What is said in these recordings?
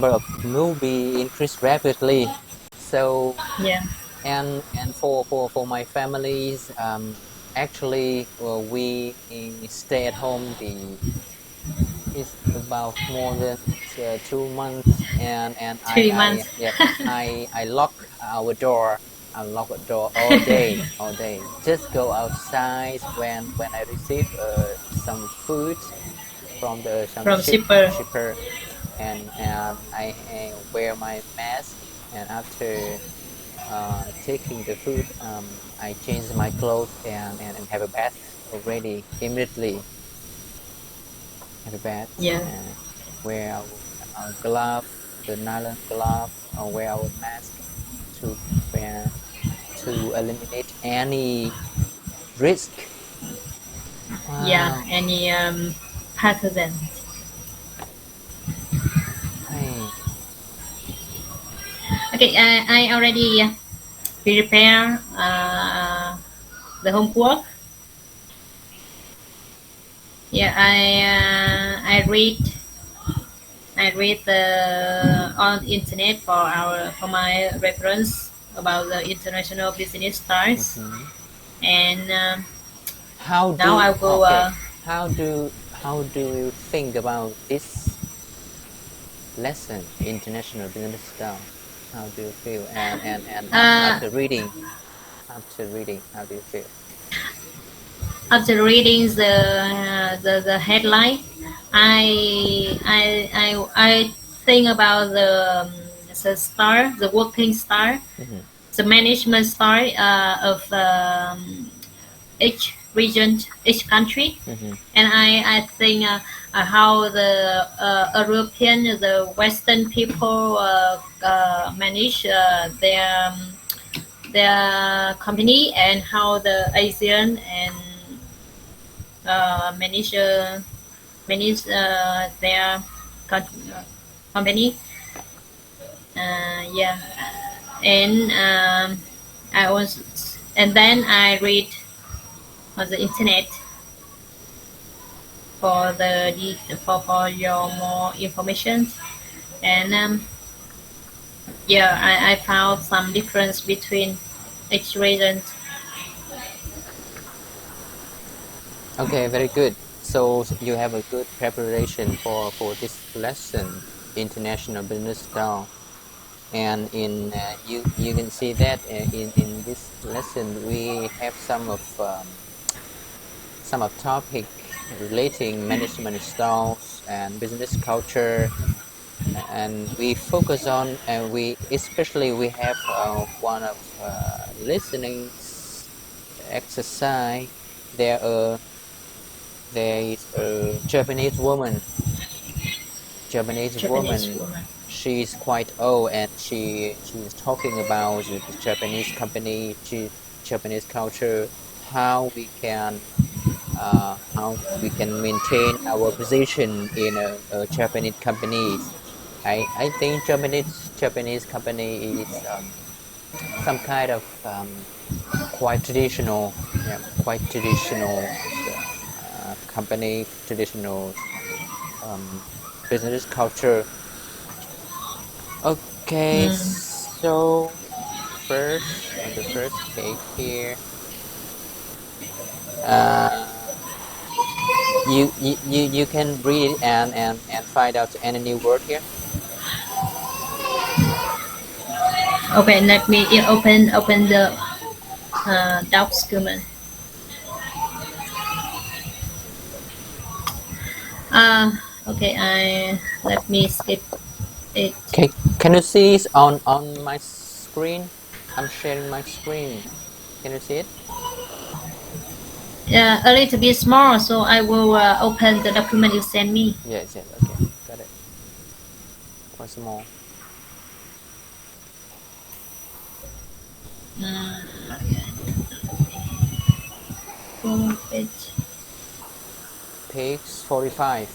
of movie increased rapidly. So Yeah. and for my families, actually, we stay at home. It's about more than 2 months, and 3 months. I lock our door. I lock the door all day, all day. Just go outside when I receive some food from some From shipper. shipper, and I wear my mask, and after taking the food, I change my clothes and have a bath already immediately. Have a bath. Yeah. Wear our glove, the nylon glove, or wear our mask to wear to eliminate any risk. Yeah. Wow. Any pathogen. Hey. Okay. I already prepare the homework. Yeah. I read the on internet for my reference about the international business styles, Mm-hmm. and How now do I'll go. okay? How do you think about this lesson, international business style? How do you feel? And Uh, after reading, how do you feel? After reading the headline, I think about the style, the working style, Mm-hmm. the management style of each region, each country, Mm-hmm. and I think how the European, the Western people manage their company, and how the Asian and manage their company. Yeah, and I was, and then I read on the internet for for your more information, and yeah, I found some difference between each region. Okay, very good. So you have a good preparation for this lesson, international business style, and in you can see that in this lesson we have some of topic relating management styles and business culture, and we focus on, and we have one of listening exercise. There is a Japanese Japanese woman. woman. She's quite old, and she's talking about the Japanese company, Japanese culture, how we can maintain our position in a Japanese companies. I think Japanese company is some kind of quite traditional, yeah, quite traditional company, traditional um, business culture. Okay, Mm. so first on the first page here, uh, you can read it and find out any new word here. Okay, let me open the document. Uh, okay, I let me skip it. Okay, can you see it on my screen? I'm sharing my screen. Can you see it? A little bit small, so I will open the document you send me. Yes, yes. Okay, got it. Quite small. Full page Page 45.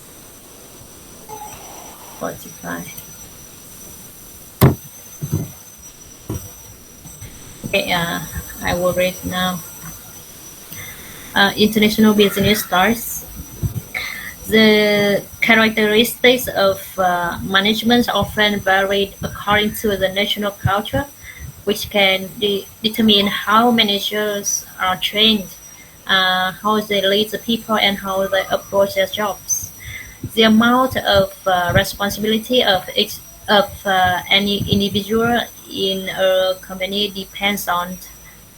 45. Okay, I will read now. International business starts. The characteristics of management often vary according to the national culture, which can determine how managers are trained, how they lead the people, and how they approach their jobs. The amount of responsibility of any individual in a company depends on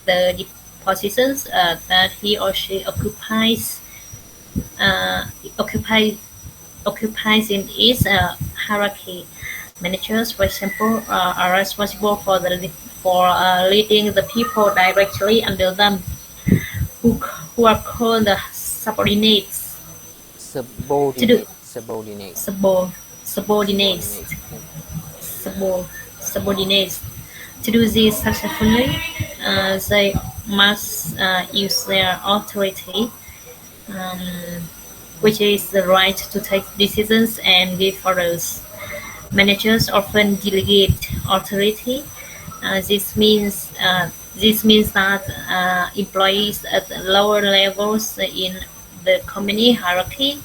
the positions that he or she uh, occupy, occupies in its hierarchy. Managers, for example, are responsible for leading the people directly under them, who, who are called the subordinates. Subordinate. Subordinates. Subordinates. To do this successfully, they must use their authority, um, which is the right to take decisions and give orders. Managers often delegate authority. This means that employees at lower levels in the company hierarchy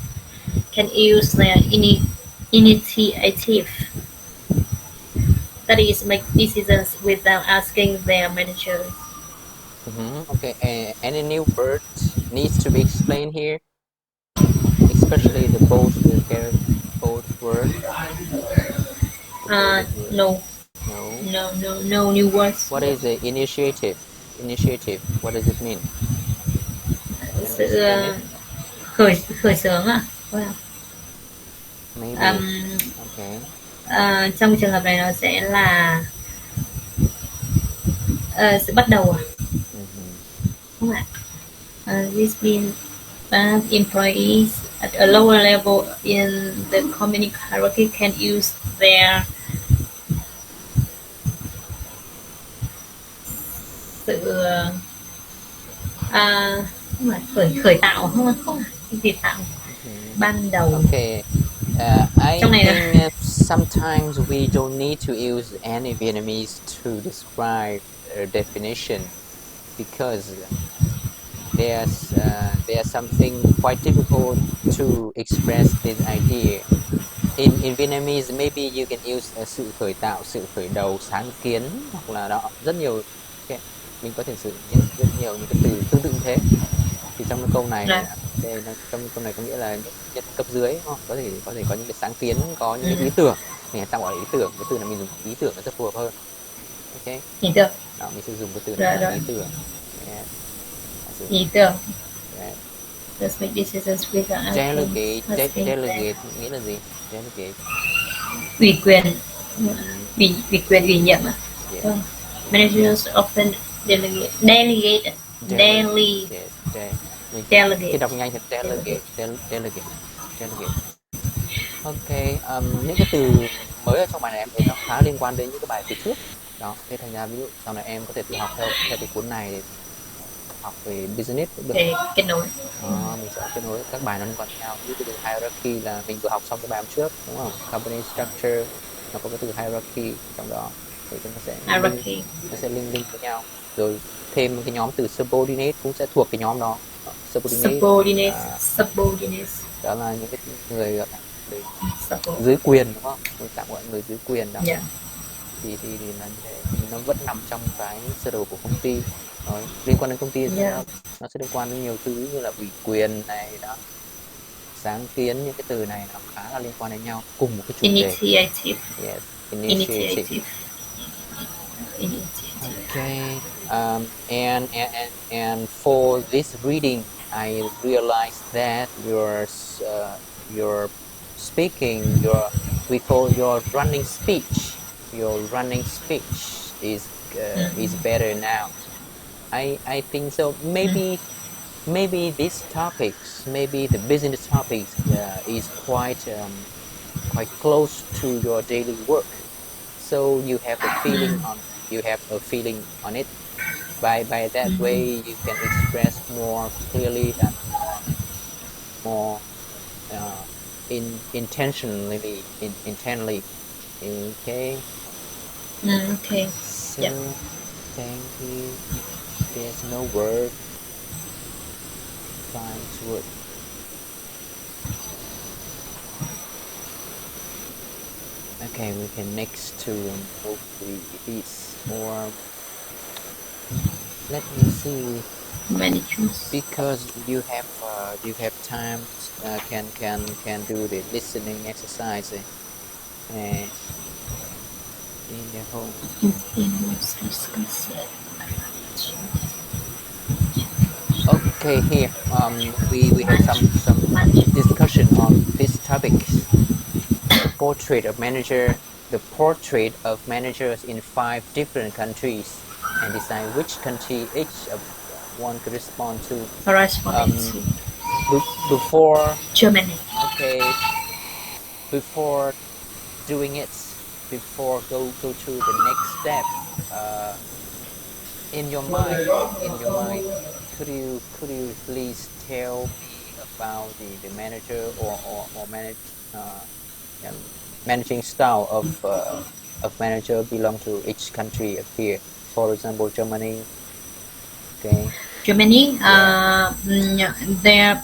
can use their initiative, that is, make decisions without asking their managers. Okay, any new words needs to be explained here, especially the both word. No. No. No new words. What is the initiative? Initiative. What does it mean? Can you explain it? Khởi xướng à? Maybe. Okay. Trong trường hợp này nó sẽ là sự bắt đầu à? Đúng ạ. This means that employees at a lower level in the company hierarchy can use their sự khởi tạo không gì tạo ban đầu. Okay. I think sometimes we don't need to use any Vietnamese to describe a definition, because there's something quite difficult to express this idea. In Vietnamese, maybe you can use sự khởi tạo, sự khởi đầu, sáng kiến, hoặc là đó rất nhiều. Mình có thể sử dụng rất nhiều những cái từ tương tự như thế. Thì trong cái câu này, trong câu này có nghĩa là những nhân cấp dưới, đúng không? Có thể có những cái sáng kiến, có những cái ý tưởng. Mình tạo gọi là ý tưởng, cái từ này mình dùng ý tưởng nó rất phù hợp hơn. Ok. Ý tưởng. Đó, mình sẽ dùng cái từ này là ý tưởng. Ý tưởng. Let's make decisions with Delegate nghĩa là gì? Delegate. Ủy quyền. Ủy nhiệm à? Yeah. Managers often delegate. Khi đọc nhanh thì delegate. Ok, những cái từ mới ở trong bài này em thấy nó khá liên quan đến những cái bài từ trước. Đó, thế thành ra ví dụ sau này em có thể tự học theo cái cuốn này để học về business cũng được. Để kết nối. Mình sẽ kết nối các bài nó liên quan với nhau. Ví dụ từ hierarchy là mình vừa học xong cái bài hôm trước, đúng không? Company structure, nó có cái từ hierarchy trong đó, thì nó sẽ link với nhau. Rồi thêm cái nhóm từ subordinate cũng sẽ thuộc cái nhóm đó. Subordinate. Đó là những cái người gọi là dưới quyền, đúng không? Mình tạm gọi người dưới quyền đó. Yeah. Thì là như thế, nó vẫn nằm trong cái sơ đồ của công ty. Rồi, liên quan đến công ty nó sẽ liên quan đến nhiều thứ như là ủy quyền này đó, sáng kiến, những cái từ này nó khá là liên quan đến nhau, cùng một cái chủ đề. Yes, initiative. Okay, and for this reading, I realized that your speaking, we call your running speech. Your running speech is better now. I think so. Maybe these topics, maybe the business topics, is quite close to your daily work. So you have a feeling on it. By that way, you can express more clearly and more intently. Okay. Okay. So, thank you. There's no word. Find word. Okay, we can next to move this, or let me see. Management. Because you have time, can do the listening exercise in the home. Okay, here we have some discussion on this topic. The portrait of managers in 5 different countries, and decide which country each of one correspond to. Before Germany. Okay, before doing it, before go to the next step, in your mind, could you please tell me about the manager or managing style of manager belong to each country appear? For example, Germany. Okay. Germany, their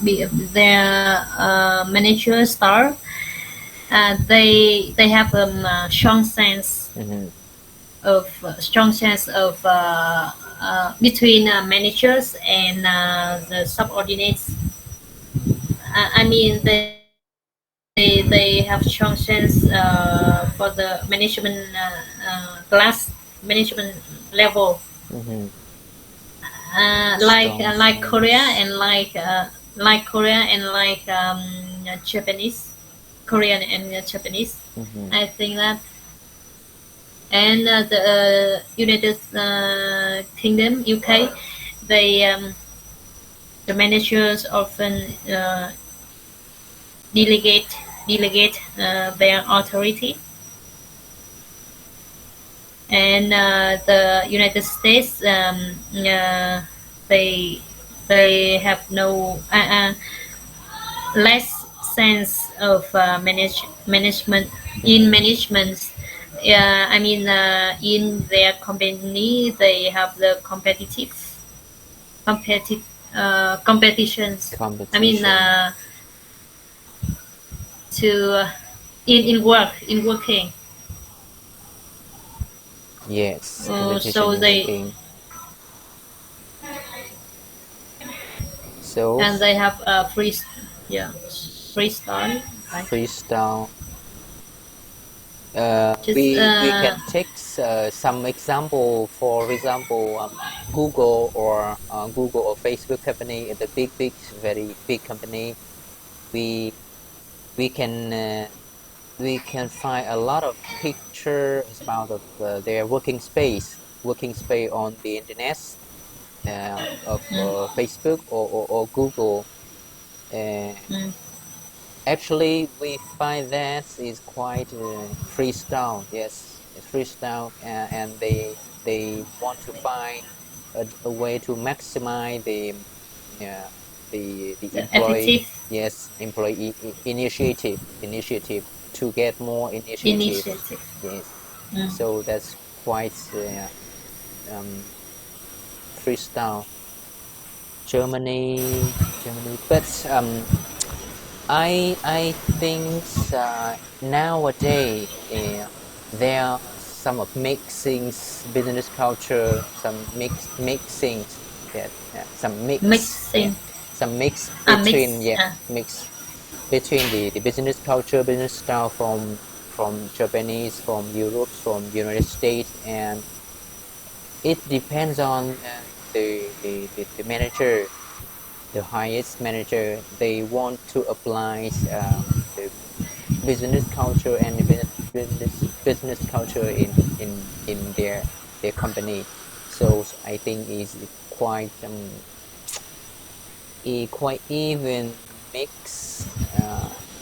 manager style. They have a strong sense of between managers and the subordinates. I mean, they have strong sense for the management class, management level. Like Korea and Japanese, Korean and Japanese. I think that, and the United Kingdom, UK, they the managers often delegate their authority, and the United States, they have no less sense of management in management. I mean, in their company, they have the competitions. I mean, to in working. Yes. So they. So. And they have a freestyle. Right? Freestyle. We can take some example. For example, Google or Facebook company, the very big company. We can find a lot of pictures about their working space on the internet, of Facebook or Google. Actually, we find that is quite freestyle. Yes, freestyle, and they want to find a way to maximize the employee. Yes, employee initiative to get more initiative. Yes. So that's quite freestyle. Germany, but I think nowadays there are some of mixing business culture, some mixing that some mix between mix between the business culture, business style from Japanese, from Europe, from United States, and it depends on the manager. The highest manager, they want to apply the business culture and the business culture in their company. So I think is quite even mix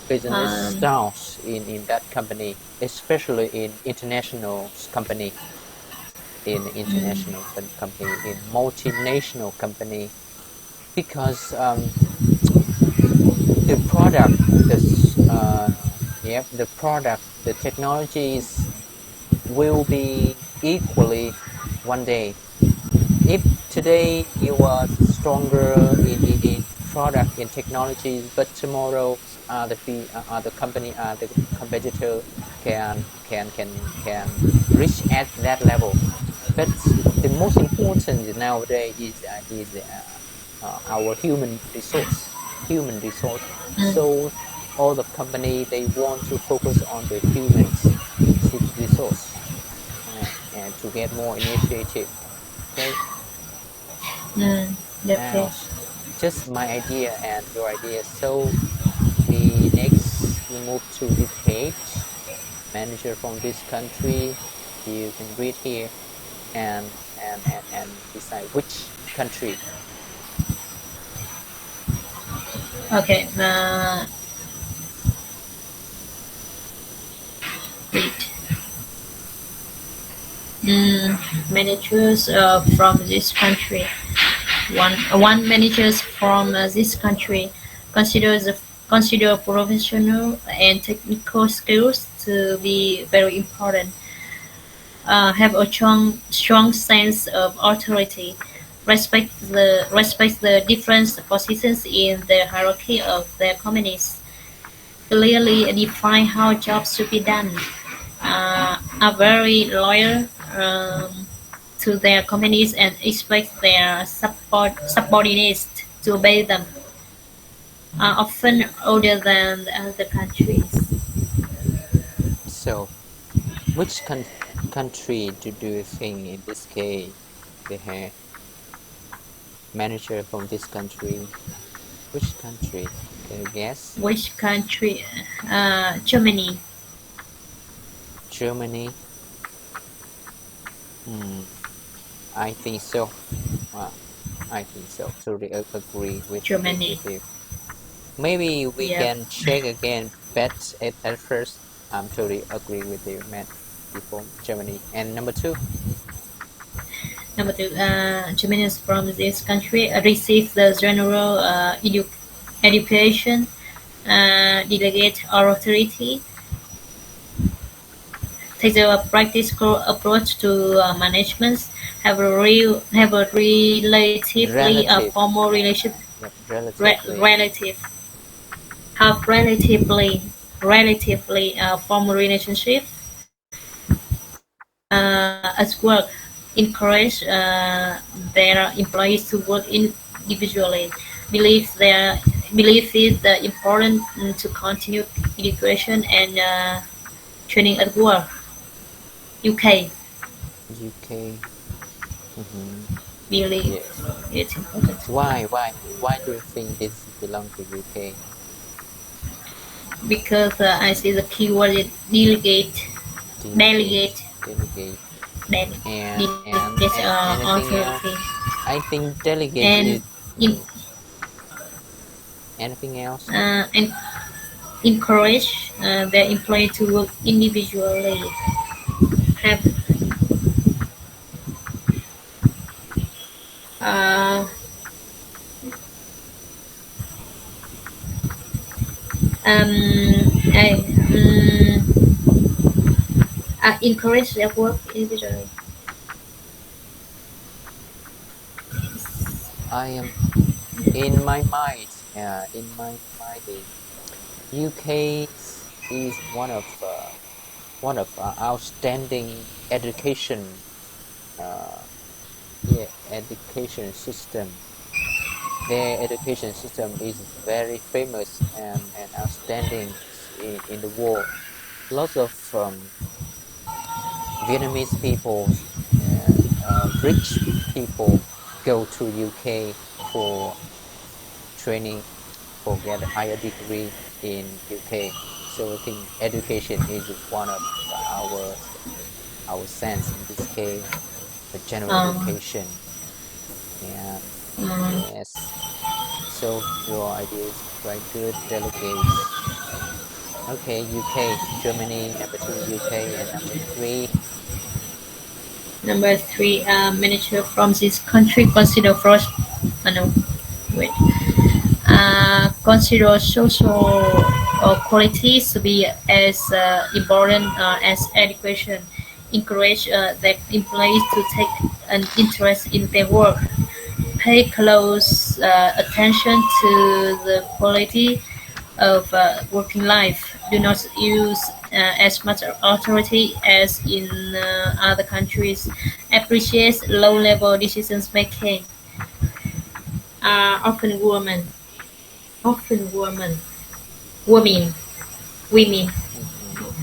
business styles in that company, especially in international company, in multinational company, because the product, the technologies will be equally one day. If today you are stronger in product, in technology, but tomorrow the company, the competitor can reach at that level. But the most important nowadays is our human resource. So all the company, they want to focus on the human resource and to get more initiative. Okay. Now, just my idea and your idea. So we move to this page. Manager from this country. You can read here and decide which country. Okay. Wait. Managers from this country. One managers from this country consider professional and technical skills to be very important. Have a strong sense of authority. Respect the different positions in the hierarchy of their companies. Clearly define how jobs should be done. Are very loyal to their companies and expect their subordinates to obey them. Are often older than the other countries. So, which country do you think in this case they have manager from this country? Which country? Can you guess? Which country? Germany. Germany. I think so. I think so. Totally agree with Germany. With you. Maybe we can check again, but at first, I'm totally agree with you, man. Before Germany. And number two. Germany is from this country receive the general education, delegate authority, take a practical approach to management, have a relatively formal relationship, relatively formal relationship at work, encourage their employees to work individually, believe it important to continue education and training at work. UK. Believe it's important. Why do you think this belongs to UK? Because I see the keyword is delegate. And authority. I think delegate is anything else? And encourage their employee to work individually. Have encourage their work individually. I am in my mind. UK is one of outstanding education education system. Their education system is very famous and outstanding in the world. Lots of Vietnamese people, rich people go to UK for training, for get a higher degree in UK. So I think education is one of our sense in this case, the general education. Yeah. Yes. So your idea is quite good. Delegates. Okay, UK, Germany, number 2, UK, and number 3. Number 3, manager from this country consider consider social qualities to be as important as education. Encourage their employees to take an interest in their work. Pay close attention to the quality of working life. do not use as much authority as in other countries, appreciates low-level decisions making, are often women, women.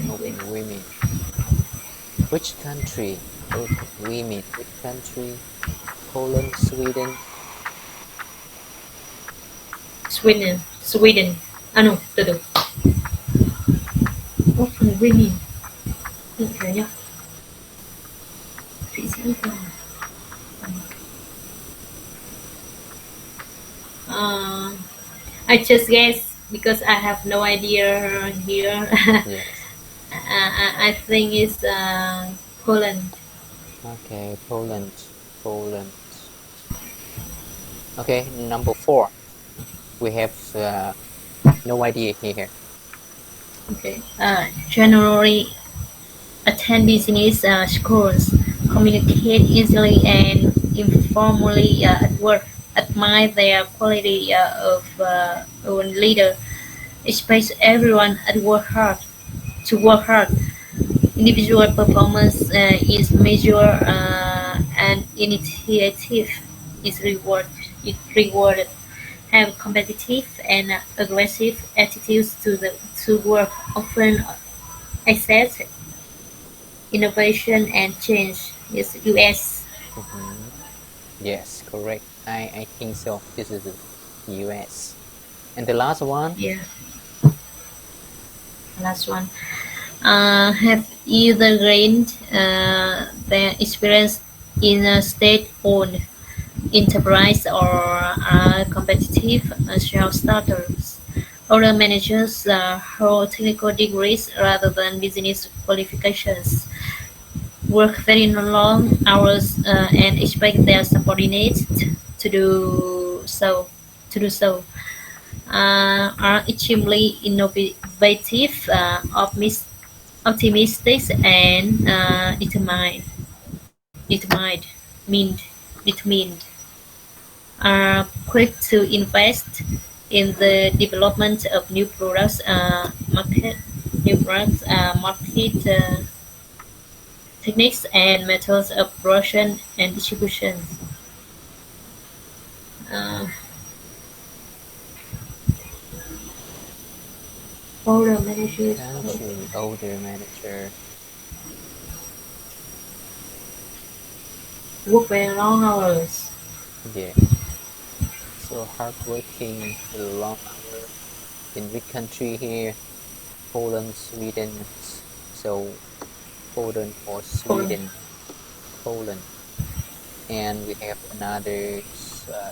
Often women. Which country? Often women. Which country? Poland, Sweden. Sweden. À no, từ từ. Often women. Okay, nhá. Thụy Sĩ là I just guess because I have no idea here. Yes. I think it's Poland. Okay, Poland. Okay, number 4. We have no idea here. Okay. Generally attend business schools, communicate easily and informally at work, admire their quality of own leader, expect everyone to work hard. Individual performance is measured and initiative is rewarded. Have competitive and aggressive attitudes to work, often accept innovation and change. Is US. Yes, correct. I think so. This is the US. And the last one? Yeah. Last one. Have either gained their experience in a state-owned enterprise or are competitive self-starters. Other managers hold technical degrees rather than business qualifications. Work very long hours and expect their subordinates to do so. Are extremely innovative, optimistic, and determined. Are quick to invest in the development of new products, market techniques, and methods of production and distribution. Older managers. Older manager. Work very long hours. Yeah. So hardworking, long hours. In which country here? Poland, Sweden. So Poland or Sweden. Poland. And we have another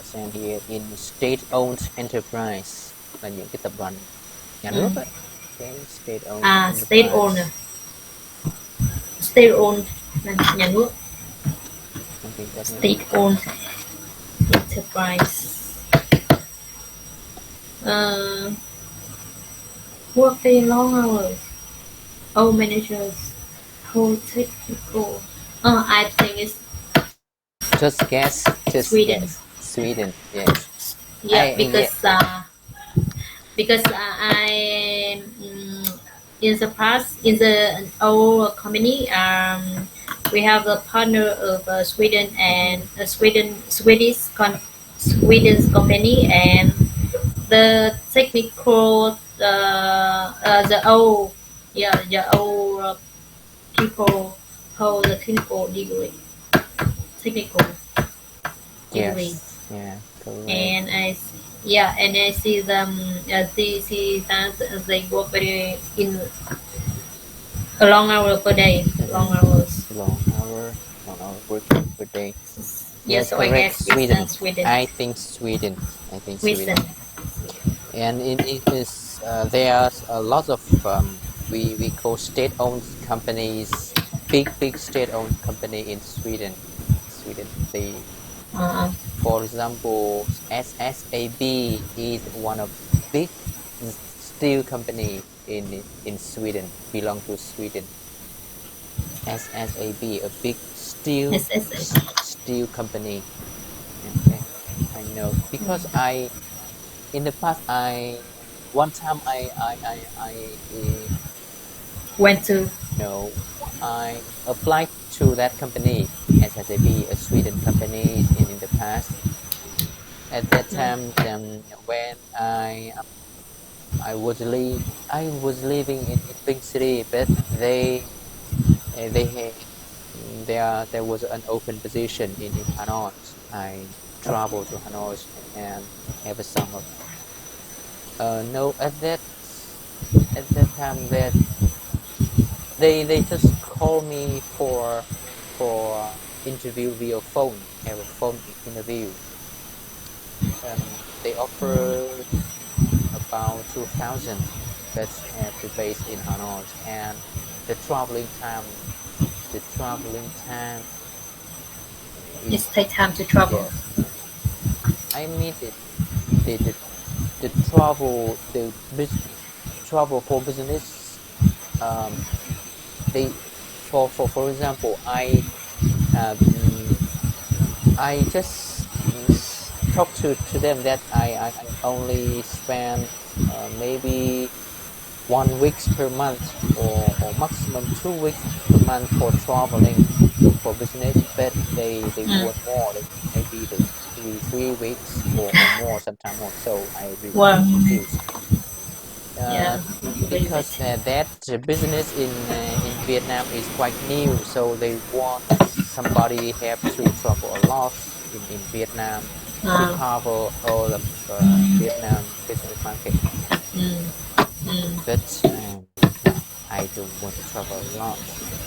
sent here in state-owned enterprise là những cái tập đoàn nhà nước ấy. Okay, state-owned. State-owned là nhà nước. State-owned enterprise. Work very long hours. All managers hold technical. I think it's just guess. Sweden. Guess. Sweden, yes. Yeah, because I in the past in the old company we have a partner of Sweden and Swedish company, and the technical the old people hold the technical degree. Yes. Yeah, correct. And I see them see that they work very in a long hour per day. Long hour working per day. Yes, correct. Sweden. I think Sweden. And it is there are a lot of we call state-owned companies, big state-owned company in Sweden. They for example, SSAB is one of big steel company in Sweden, belong to Sweden. SSAB, a big steel company. Okay, I know because in the past I one time Went to. no, I applied to that company as SAP, a Sweden company in the past. At that time, when I was living in big city, but there was an open position in Hanoi. I traveled to Hanoi and have a summer. No, at that time that they just call me for interview via phone, have a phone interview. They offer about 2,000, that's to base in Hanoi, and the traveling time It takes time to travel. yes. I mean the travel travel for business. They for example, I just talk to them that I only spend maybe 1 week per month or maximum 2 weeks per month for traveling for business, but they want more, maybe the 3 weeks or more, sometimes more. So I really confused. Because that business in Vietnam is quite new, so they want somebody have to travel a lot in Vietnam to cover all of Vietnam business market. But I don't want to travel a lot.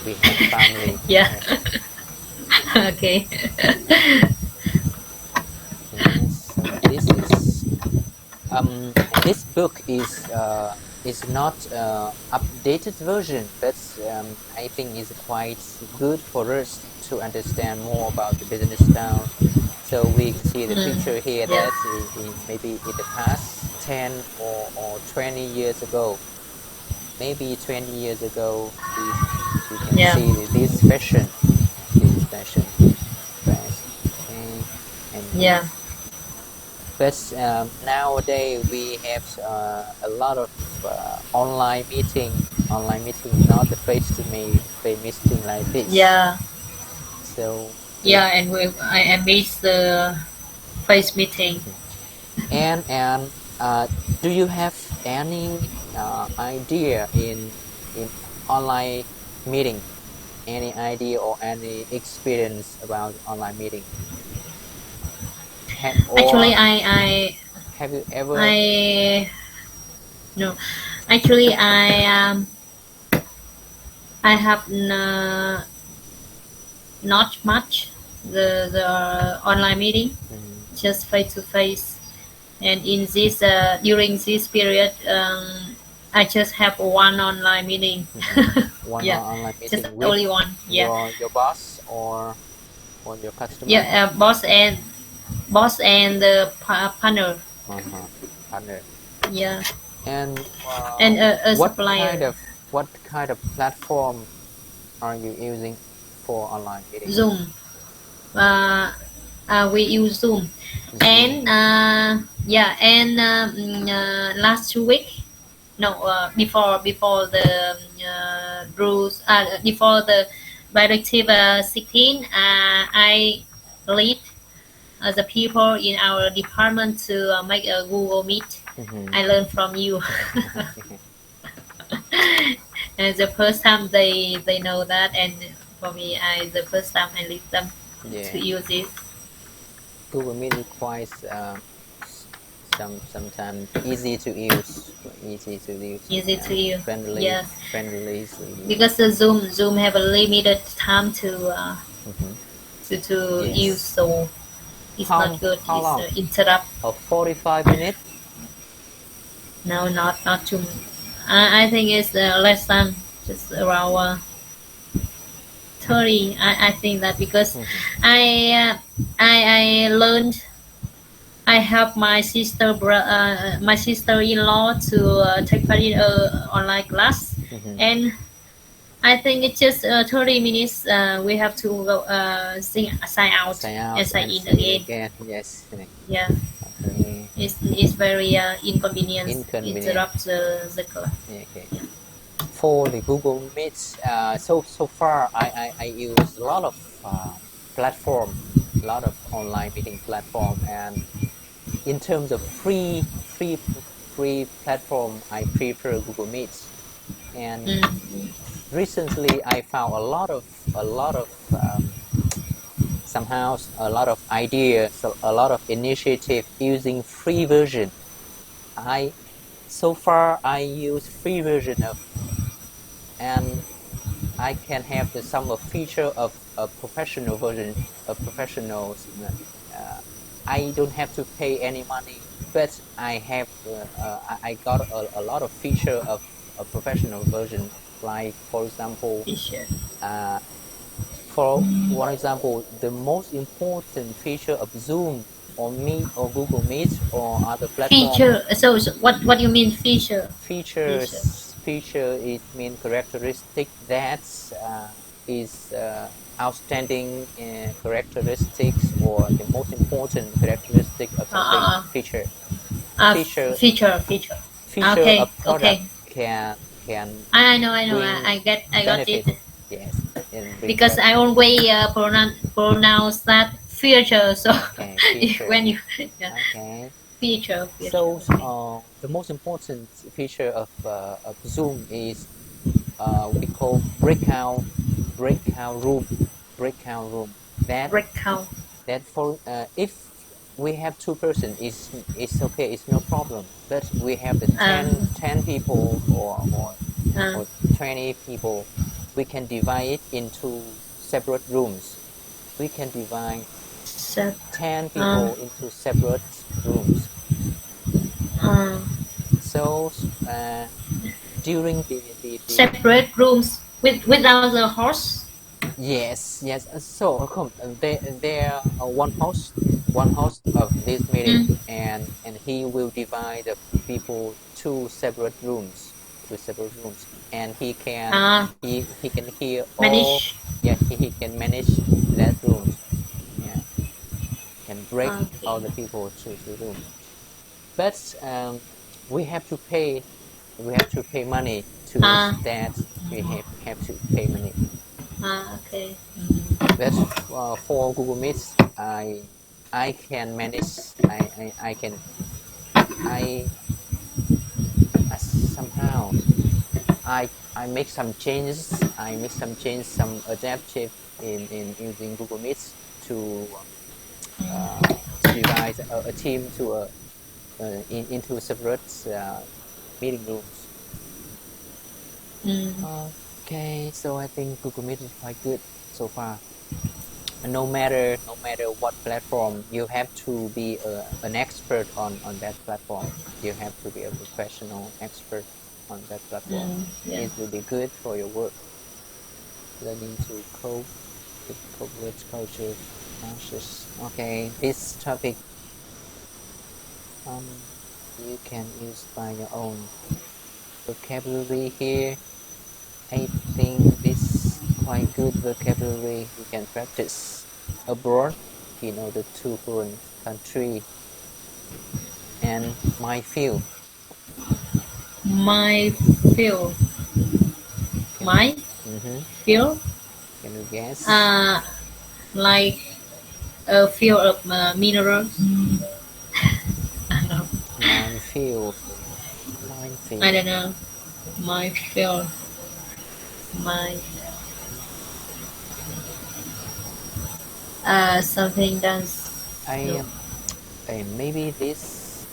We have family. Yeah. Okay. Yes, so this book is not updated version, but I think is quite good for us to understand more about the business style. So we see the picture here that maybe in the past 10 or 20 years ago, maybe 20 years ago, we can see this fashion, dress, and but nowadays we have a lot of online meeting, not the face meeting like this. Yeah. So and I miss the face meeting. And do you have any idea in online meeting? Any idea or any experience about online meeting? Actually, I have you ever? No, actually I have not much the online meeting, just face to face. And in this during this period, I just have one online meeting. One online meeting. Just only one. Yeah. Your boss or your customer? Yeah, boss and the partner. Partner. Yeah. And a what supplier. What kind of platform are you using for online meeting? Zoom. We use Zoom. And last week, before the rules, before the directive 16, I lead the people in our department to make a Google Meet. I learned from you. And the first time they know that, and for me, the first time I lead them to use it. Google Meet is quite sometimes easy to use. Friendly. Yes. Friendly. Because the Zoom have a limited time to use, so it's not good. How long? It's interrupt. 45 minutes. No, not too. I think it's less than, just around 30. I think that because I learned. I help my sister-in-law to take part in online class, and I think it's just 30 minutes. We have to go sign out and sign in again. Yes. Yeah. Okay. It's very inconvenient. Inconvenient. Interrupt the class. Okay. For the Google Meet, so far I use a lot of platform, a lot of online meeting platform, and in terms of free platform, I prefer Google Meet. And recently I found a lot of somehow a lot of ideas, a lot of initiative using free version. So far I use free version of, and I can have some of feature of a professional version of professionals. I don't have to pay any money, but I have I got a lot of feature of a professional version. Like for example, for one example, the most important feature of Zoom or Meet or Google Meet or other platforms. Feature. So what do you mean feature? Feature is mean characteristic that is outstanding characteristics or the most important characteristic of something. Feature. Feature. Okay. Of product Okay. can. I know. I got it. Yes. Because I always pronounce that feature. So okay, feature. when you okay. Feature. So the most important feature of Zoom is we call breakout room. That for if we have 2 persons, it's okay, it's no problem. But we have the 10 people or 20 people, we can divide it into separate rooms. We can divide 10 people into separate rooms. So during the separate rooms without the host. Yes. So there are one host of this meeting, and he will divide the people to separate rooms, and he can he can hear manage. he can manage that rooms. Can break all the people to room. But we have to pay money to use that. We have to pay money. Okay. But for Google Meet, I can manage. Somehow I make some changes. Some adaptive in using Google Meet to divide a team to into separate meeting rooms. Okay, so I think Google Meet is quite good so far. No matter what platform, you have to be an expert on that platform. You have to be a professional expert on that platform. It will be good for your work. Learning to cope with corporate culture. Okay, this topic you can use by your own vocabulary here. I think this quite good vocabulary you can practice abroad in order to foreign country. And my field. Field. Can you guess? Like a field of minerals. Minefield. I don't know. Minefield. Something that's. Maybe this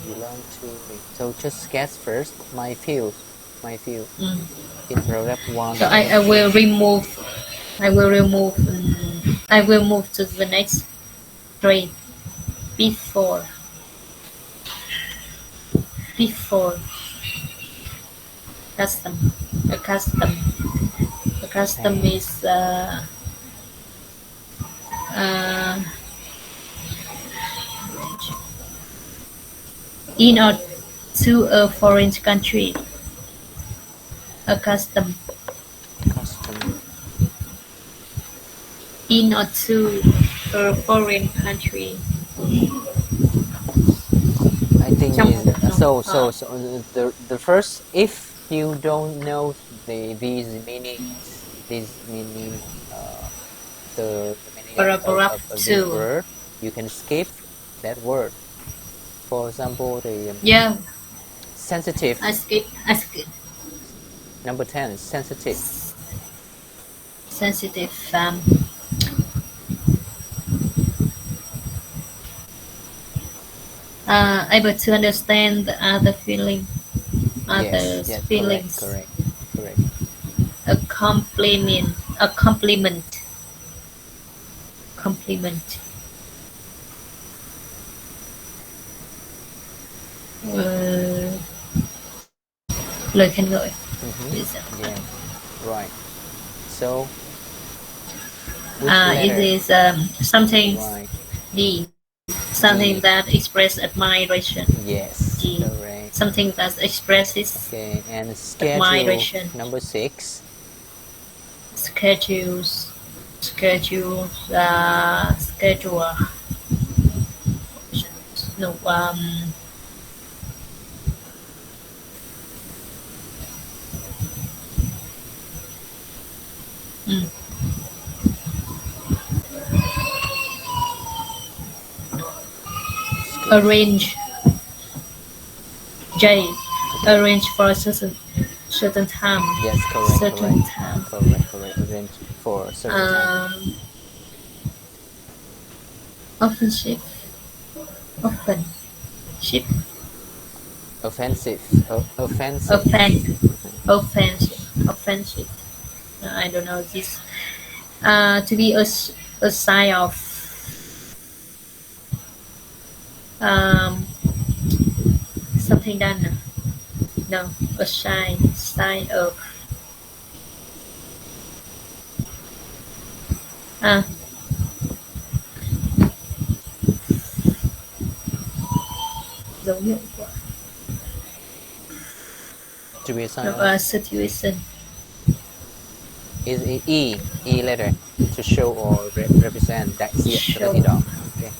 belong to me. So just guess first. My field. In paragraph 1. So I will remove. I will move to the next grade. Before. Custom. A custom is in or to a foreign country. A custom. In or to a foreign country. The first, if you don't know these meanings, the meaning of this word, you can skip that word. For example, the sensitive. I skip. Number 10 is sensitive. Sensitive. Able to understand the other feeling. Others' feelings. Correct. A compliment. Lời khen ngợi. Right. So it is something D. Something that expresses admiration. Yes. G. Correct. Something that expresses and schedule. Admiration. Number 6. Schedules. No. Arrange. J. Arrange for a certain time. Yes, correct. Certain time. Correct. Arrange for a certain time. Offensive. Offensive. I don't know this. To be a sign of something done. No, a sign of dấu hiệu của to be a sign of a situation. Is E letter to show or represent đại diện cho cái gì đó. Okay.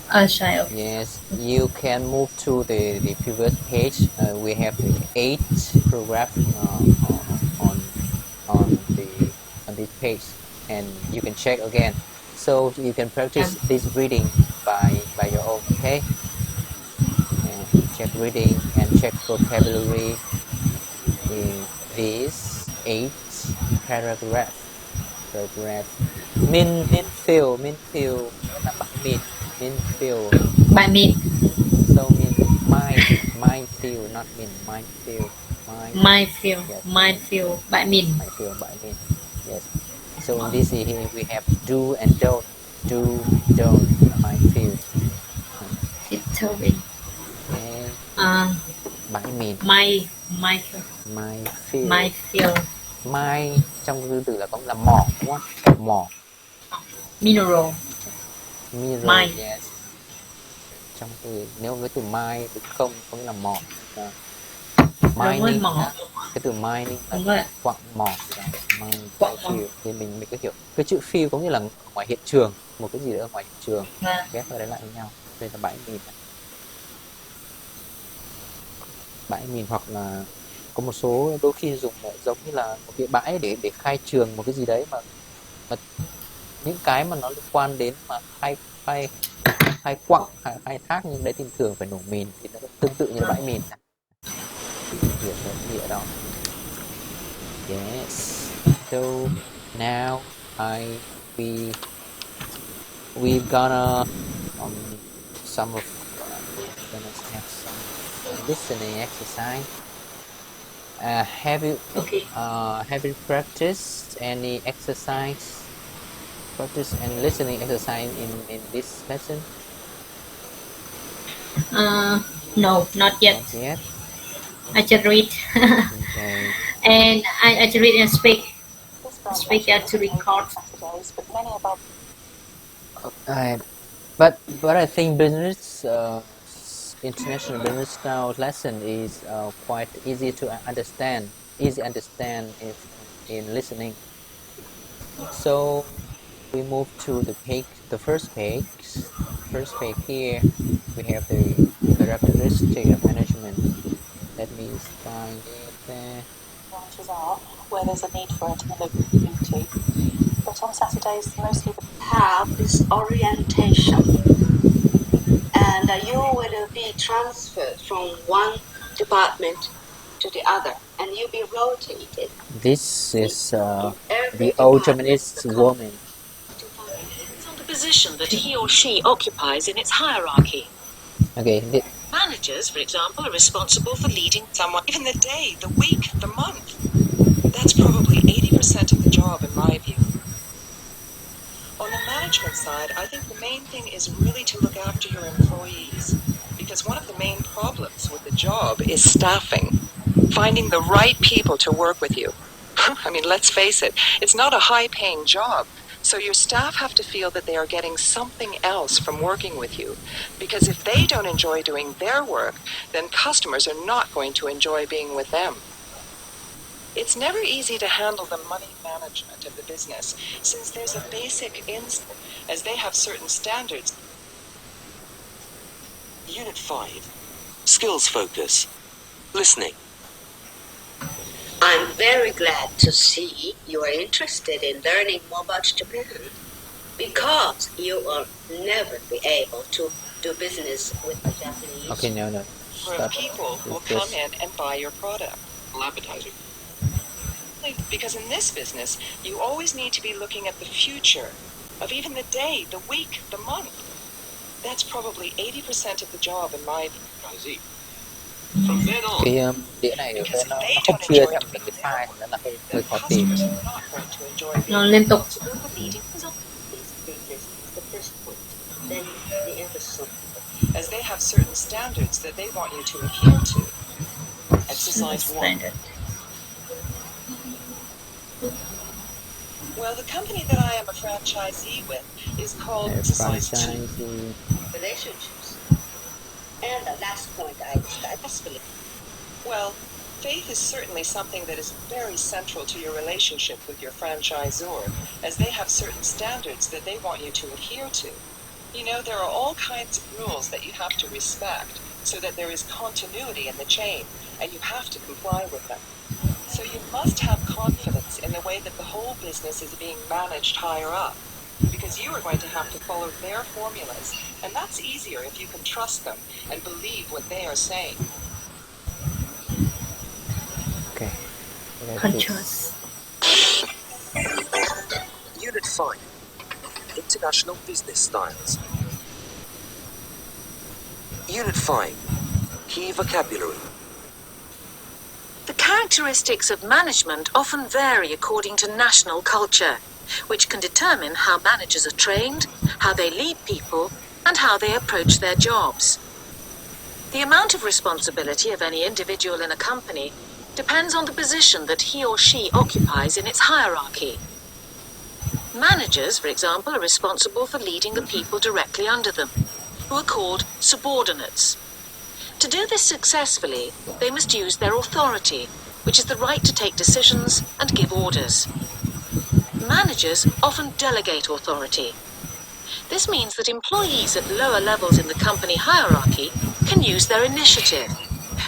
A sign of. Yes, you can move to the previous page. We have the 8 paragraph on this page, and you can check again. So you can practice this reading by your own. Okay. And check reading and check vocabulary in these 8 paragraph. Min feel là bãi min. Min feel. Bãi min. So min mind feel, not min, mind feel. Mind feel. Yes. Mind feel. Bãi min. Mind feel, bãi min. Yes. So in this here we have do and don't. Do, don't, mind feel. Determine. Okay. Bãi min. My feel. My feel. My trong cái từ là có là mỏ, đúng không? Mỏ. Mineral. My. Yes. Trong từ nếu với từ my từ không có nghĩa là mỏ. Mining. Cái từ mining là quặng mỏ. Quặng thì mình có hiểu. Cái chữ feel có nghĩa là ngoài hiện trường, một cái gì đó ở ngoài hiện trường. Ghép vào đấy lại với nhau. Đây là bãi mìn. Bãi mìn hoặc là có một số đôi khi dùng giống như là một cái bãi để khai trường một cái gì đấy mà những cái mà nó liên quan đến mà khai quặng, khai thác, nhưng đấy thì thường phải nổ mìn, thì nó tương tự như là bãi mìn. Hiểu cái nghĩa đó. Yes. So now we gonna some of gonna have some listening exercise. Have you practiced any exercise? Practice and listening exercise in this lesson? No, not yet. Not yet. I just read. Okay. And I just read and speak to record. But I think business international business style lesson is quite easy to understand. Easy understand if in listening. So we move to the page, the first page. First page here, we have the characteristic of management. Let me find it there. Branches are where there's a need for it in the local community. But on Saturdays, mostly have this orientation, and you will be transferred from one department to the other, and you'll be rotated. This is the old Japanese woman. It's on the position that he or she occupies in its hierarchy. Okay. Managers, for example, are responsible for leading someone, even the day, the week, the month. That's probably 80% of the job, in my view. On the management side, I think the main thing is really to look after your employees, because one of the main problems with the job is staffing, finding the right people to work with you. I mean, let's face it, it's not a high-paying job, so your staff have to feel that they are getting something else from working with you, because if they don't enjoy doing their work, then customers are not going to enjoy being with them. It's never easy to handle the money management of the business, since there's a basic instinct, as they have certain standards. Unit 5. Skills focus. Listening. I'm very glad to see you are interested in learning more about Japan, because you will never be able to do business with the Japanese. Okay, no. Where people will come in and buy your product. Appetizing. Because in this business, you always need to be looking at the future of even the day, the week, the month. That's probably 80% of the job in my view. From then on, cái đĩa này nó không chia theo từng cái file nên là hơi khó tìm. Nó liên tục. As they have certain standards that they want you to adhere to. Exercise 1. Well, the company that I am a franchisee with is called Exercise 2. Relationships. And the last point I discussed. Well, faith is certainly something that is very central to your relationship with your franchisor, as they have certain standards that they want you to adhere to. You know, there are all kinds of rules that you have to respect, so that there is continuity in the chain, and you have to comply with them. So you must have confidence in the way that the whole business is being managed higher up, because you are going to have to follow their formulas, and that's easier if you can trust them and believe what they are saying. Okay. Controls. Unit 5. International business styles. Unit 5. Key vocabulary. The characteristics of management often vary according to national culture, which can determine how managers are trained, how they lead people, and how they approach their jobs. The amount of responsibility of any individual in a company depends on the position that he or she occupies in its hierarchy. Managers, for example, are responsible for leading the people directly under them, who are called subordinates. To do this successfully, they must use their authority, which is the right to take decisions and give orders. Managers often delegate authority. This means that employees at lower levels in the company hierarchy can use their initiative.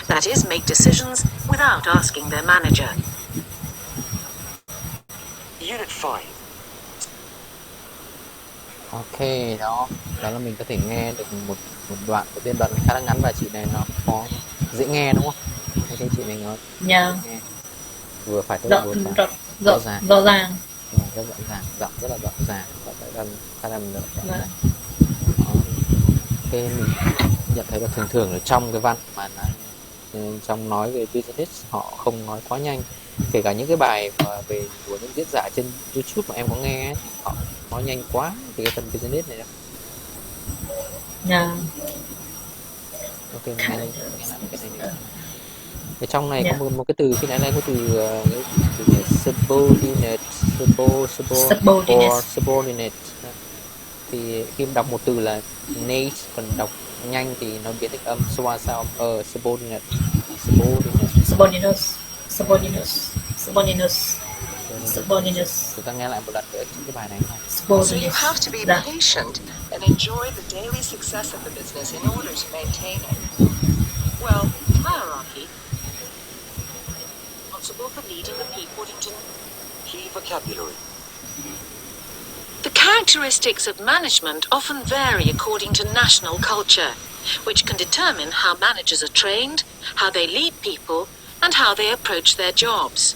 That is, make decisions without asking their manager. Unit 5. Ok, đó là mình có thể nghe được một đoạn của biên đoạn khá là ngắn, và chị này nó có dễ nghe đúng không? Hay thấy chị này nó Dạ. nghe vừa phải thôi, Rõ vừa phải ràng. rõ ràng, Rõ ràng. rất rõ ràng, giọng rất là rõ ràng, và khá là rõ ràng. Ok, mình nhận thấy là thường ở trong cái văn mà trong nói về business họ không nói quá nhanh, kể cả những cái bài mà về của những diễn giả trên YouTube mà em có nghe ấy, họ nói nhanh quá thì cái phần business này đâu. Dạ. Ok, mình nghe lại cái này nữa. Ở trong này có một cái từ khi nãy có từ subordinate, subordinate. Thì khi đọc một từ là nate, còn đọc nhanh thì nó biến thành âm xoa sao subordinate. Subordinates. Chúng ta nghe lại một lần nữa trong cái bài này. So you Subordinates. have to be Dạ. patient and enjoy the daily success of the business in order to maintain it. Well, hierarchy, responsible for leading the people according to Key vocabulary. The characteristics of management often vary according to national culture, which can determine how managers are trained, how they lead people, and how they approach their jobs.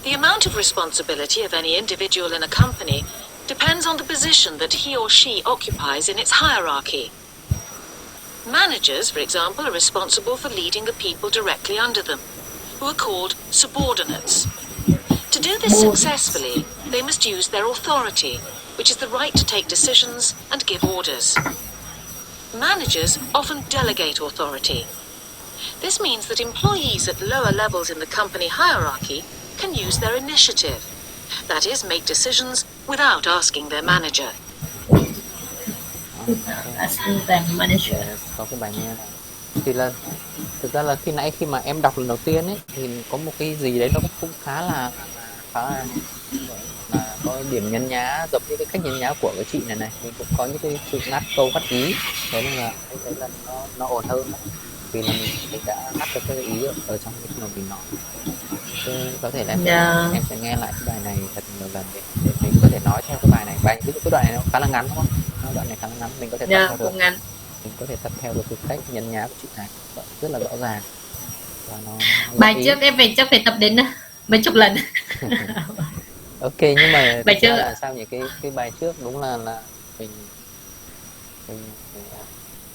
The amount of responsibility of any individual in a company depends on the position that he or she occupies in its hierarchy. Managers, for example, are responsible for leading the people directly under them, who are called subordinates. To do this successfully, they must use their authority, which is the right to take decisions and give orders. Managers often delegate authority. This means that employees at lower levels in the company hierarchy can use their initiative. That is, make decisions without asking their manager. Asking them manager. Yes, có cái bài nghe này. Thì là thực ra là khi mà em đọc lần đầu tiên ấy thì có một cái gì đấy nó cũng khá là có điểm nhấn nhá, giống như cái cách nhấn nhá của cái chị này. Mình cũng có những cái sự ngắt câu ngắt ý, thế nên là anh thấy là nó ổn hơn đấy. Vì là mình đã ngắt được cái ý ở trong cái mà mình nói. Thế có thể là em sẽ nghe lại cái bài này thật nhiều lần để mình có thể nói theo cái bài này. Ví dụ cái đoạn này nó khá là ngắn đúng không? Đoạn này khá là ngắn, mình có thể tập theo được. Mình có thể tập theo được cái cách nhấn nhá của chị này rất là rõ ràng. Và nó bài trước em phải tập đến mấy chục lần. Ok, nhưng mà bài trước là sao nhỉ, cái bài trước đúng là mình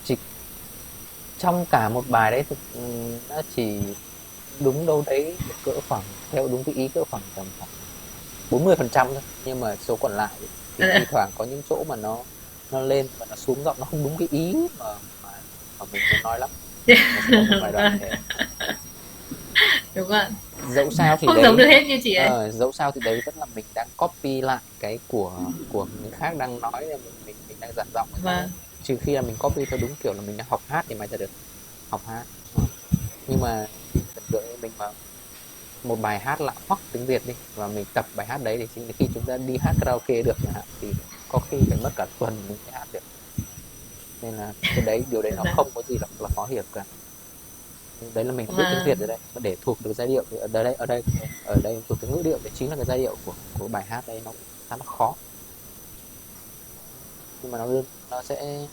chỉ trong cả một bài đấy nó chỉ đúng đâu đấy cỡ khoảng theo đúng cái ý cỡ khoảng tầm 40% thôi, nhưng mà số còn lại thì thi thoảng có những chỗ mà nó lên và nó xuống giọng nó không đúng cái ý mà mình muốn nói lắm. Bài đoạn thế. Đúng rồi. Dẫu sao thì không đấy, giống được hết như chị ấy. Dẫu sao thì đấy vẫn là mình đang copy lại cái của người khác đang nói, mình đang giản giọng. Vâng. Trừ khi là mình copy theo đúng kiểu là mình đang học hát thì mới được học hát. Nhưng mà mình mà một bài hát lạ hoắc tiếng Việt đi và mình tập bài hát đấy thì khi chúng ta đi hát karaoke được thì có khi phải mất cả tuần mình mới hát được. Nên là điều đấy nó không có gì là khó hiểu cả. Đấy là mình biết tiếng Việt rồi đấy, để thuộc được giai điệu thì ở đây thuộc cái ngữ điệu đấy chính là cái giai điệu của bài hát đấy, nó khá là khó. Nhưng mà nó sẽ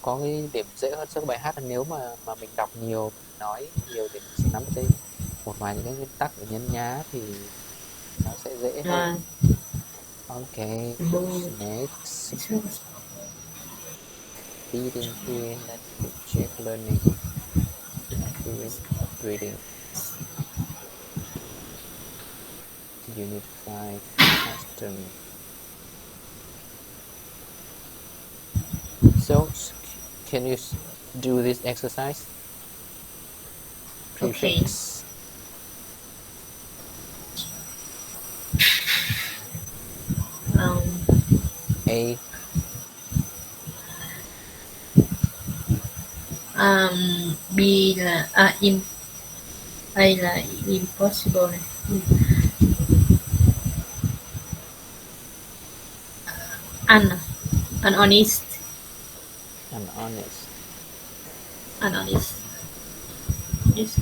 có cái điểm dễ hơn so với bài hát là nếu mà mình đọc nhiều, mình nói nhiều để mình nắm được một vài những cái nguyên tắc của nhấn nhá thì nó sẽ dễ hơn. Ok, next. Reading here, let's check learning. Reading. Unit 5, custom. So, can you do this exercise? Prefix. A. B là A là impossible này. Unhonest. This.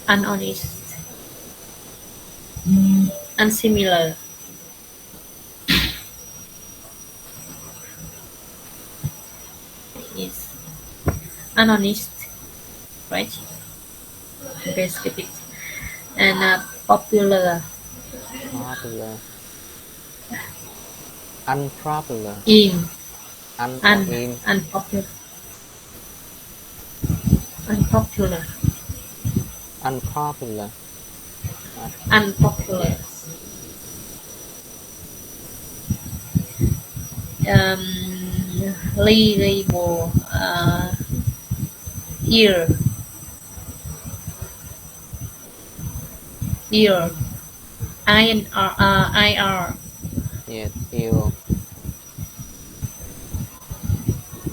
Unhonest. Unsimilar. Is unhonest, right? Okay, skip it. And popular. Unpopular. Unpopular. Reliable. Ear. IR. Yes, ear.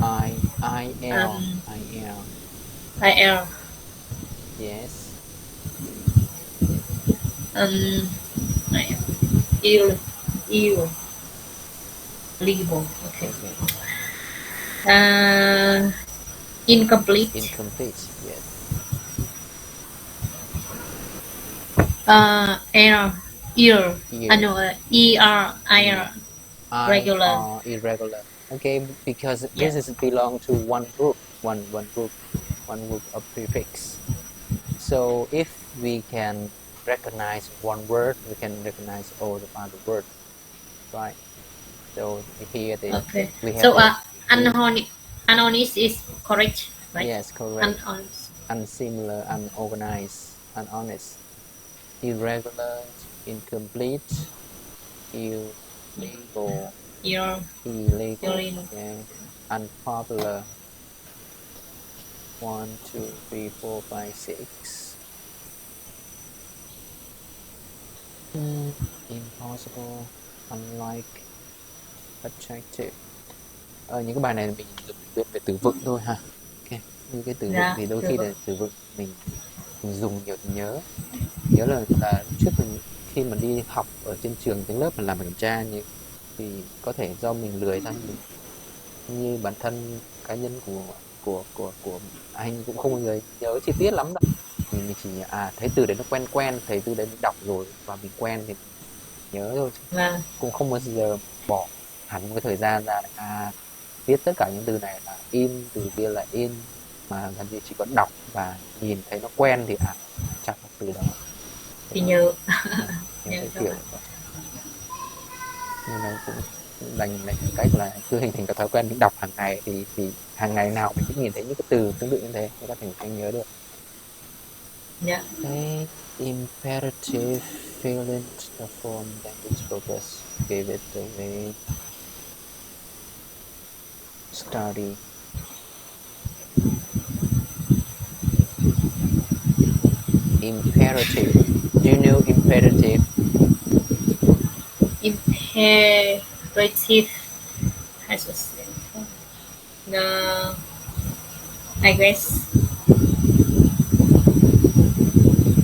I IL. IL. Yes. Legal. Okay. Incomplete. Incomplete. Yes. Error. Regular. Irregular. Okay, because Yes. this is belong to one group of prefix. So if we can recognize one word, we can recognize all the other words, right? So here Okay. we have So unhonest is correct, right? Yes, correct. Unhonest. Unsimilar, unorganized, unhonest, irregular, incomplete, illegal, yeah, unpopular. 1, 2, 3, 4, 5, 6. Impossible, unlike, attractive. Những cái bài này mình dùng về từ vựng thôi ha. Okay. Như cái từ vựng thì đôi khi là từ vựng mình dùng nhiều thì nhớ là trước khi mà đi học ở trên trường trên lớp mình làm bài kiểm tra thì có thể do mình lười thôi, như bản thân cá nhân của anh cũng không bao giờ nhớ chi tiết lắm đâu. Mình chỉ thấy từ đấy nó quen, thấy từ đấy mình đọc rồi và mình quen thì nhớ thôi, cũng không bao giờ bỏ hẳn một cái thời gian ra viết tất cả những từ này là in, từ kia là in, mà gần như chỉ có đọc và nhìn thấy nó quen thì chắc là từ đó thì nhớ. Nhớ kiểu nên nó cũng đành cách là cứ hình thành cái thói quen đọc hàng ngày thì hàng ngày nào mình cũng nhìn thấy những cái từ tương tự như thế, người ta thành nhớ được. Yeah. Okay. Imperative, fluent, the form, language focus, give it away, study. Imperative. Do you know imperative? Imperative has a symbol. No, I guess.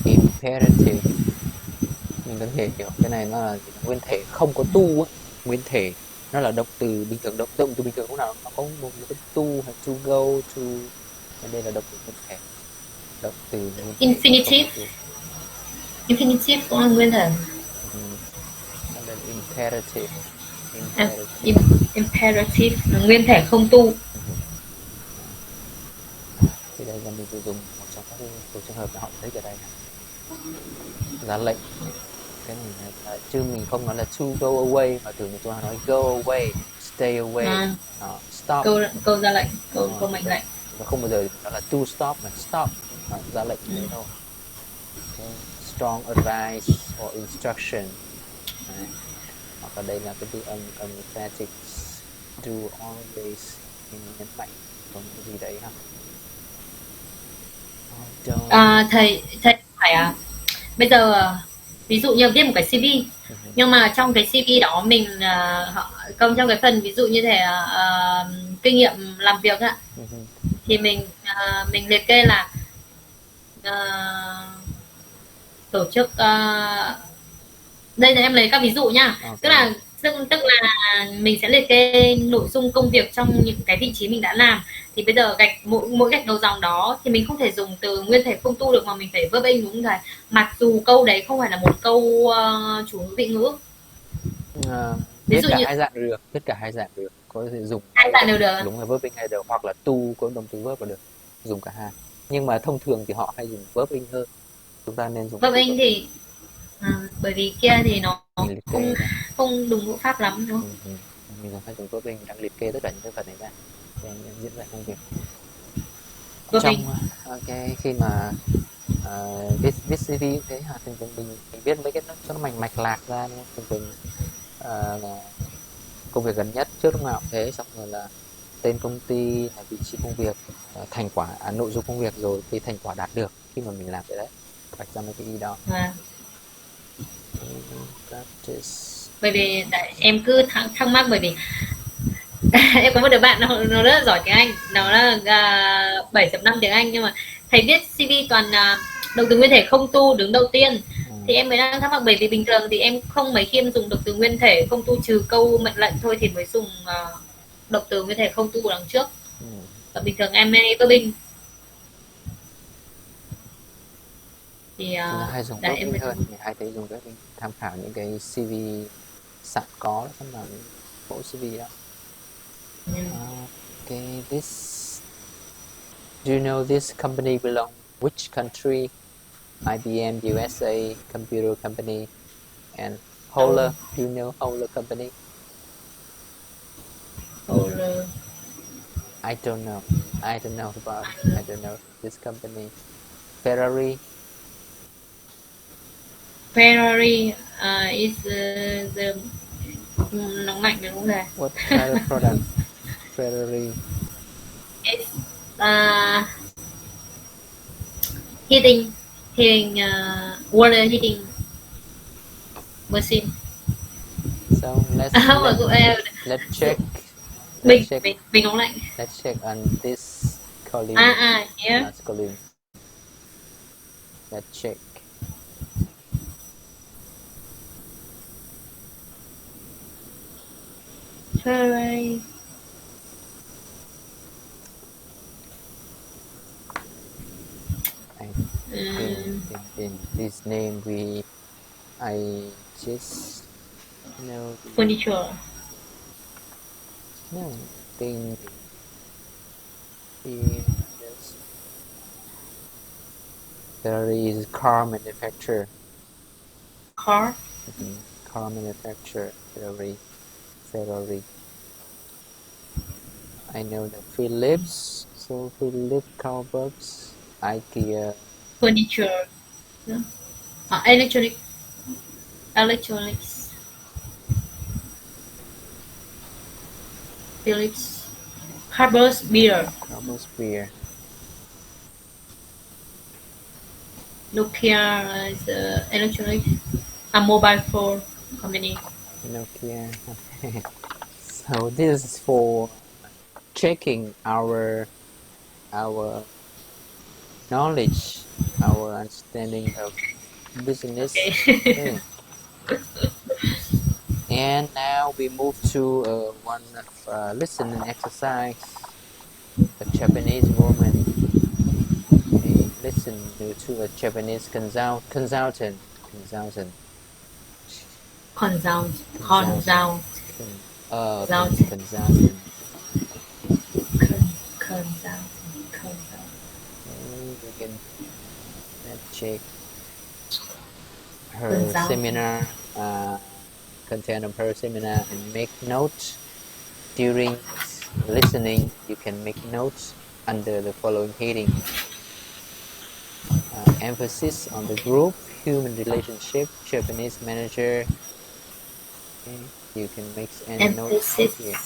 Imperative. Mình có thể hiểu cái này nó là nguyên thể không có tu á. Nguyên thể nó là động từ bình thường, động từ bình thường lúc nào nó có một cái tu hay to go to. Đây là động từ nguyên thể. Động từ Infinitive. Infinitive cũng là nguyên thể. Imperative. Imperative là nguyên thể không tu. Thì đây là mình sử dụng một trong các trường hợp là họ thấy ở đây ra lệnh. Cái này là, chứ mình không nói là to go away mà thường tôi nói go away, stay away, stop. Câu ra lệnh, câu mệnh lệnh. Và không bao giờ nó là to stop mà stop, ra lệnh đấy thôi. Okay. Strong advice or instruction. Hoặc là đây là cái từ emphatic, do always, nhấn mạnh còn cái gì đấy ha. Thầy phải bây giờ ví dụ như viết một cái CV, nhưng mà trong cái CV đó mình Công trong cái phần ví dụ như thế kinh nghiệm làm việc ạ, thì mình liệt kê là tổ chức đây là em lấy các ví dụ nha. Okay. Tức là mình sẽ liệt kê nội dung công việc trong những cái vị trí mình đã làm, thì bây giờ gạch mỗi gạch đầu dòng đó thì mình không thể dùng từ nguyên thể không tu được mà mình phải verb in, đúng không thầy? Mặc dù câu đấy không phải là một câu chủ ngữ vị ngữ. Ví dụ như hai dạng được, tất cả hai dạng được, có thể dùng hai dạng đều được. Đúng là verb in hay được, hoặc là to có động từ verb là được, dùng cả hai. Nhưng mà thông thường thì họ hay dùng verb in hơn. Chúng ta nên dùng verb in thì bởi vì kia thì nó không đúng ngữ pháp lắm, đúng không? Mình hay dùng verb in, đang liệt kê tất cả những cái phần này ra để diễn giải công việc. Khi mà viết CV cũng thế, mình viết mấy cái cho nó mạch lạc ra, thường công việc gần nhất trước lúc nào cũng thế, xong rồi là tên công ty, là vị trí công việc, thành quả, nội dung công việc, rồi cái thành quả đạt được khi mà mình làm cái đấy, vạch ra mấy cái ý đó. Bởi vì em cứ thắc mắc, bởi vì Em có một đứa bạn nó rất là giỏi tiếng Anh, nó là 7.5 tiếng Anh, nhưng mà thầy viết CV toàn động từ nguyên thể không tu đứng đầu tiên. Thì em mới đang thắc mắc, bởi vì bình thường thì em không mấy khi em dùng động từ nguyên thể không tu, trừ câu mệnh lệnh thôi thì mới dùng động từ nguyên thể không tu đằng trước. Và bình thường em có binh thì hay dùng verb hơn, thì hay thấy dùng verb tham khảo những cái CV sẵn có trong là mẫu CV đó. Okay, do you know this company belong which country? IBM USA Computer Company and Holler. Do you know Holler Company? Holler. I don't know this company. Ferrari is the nóng lạnh đúng rồi. What kind of product? Ferrari. It's heating water heating machine. So let's check. Bình nóng lạnh. Let's check on this column. Yeah. That's column. Let's check. Ferrari. In this name I just know Furniture. No, thing. Yes. There is car manufacturer. Car. Car manufacturer. Ferrari. I know the Philips. So Philips car works. IKEA. Furniture. Yeah. Electronics. Philips. Carbo's beer. Nokia is electronic. A mobile phone company. Nokia. So this is for checking our knowledge, our understanding of business. Okay. And now we move to one of listening exercise. A Japanese woman listen to a Japanese consultant. We can check her seminar, content of her seminar, and make notes. During listening, you can make notes under the following heading. Emphasis on the group, human relationship, Japanese manager. Okay. You can make any notes here.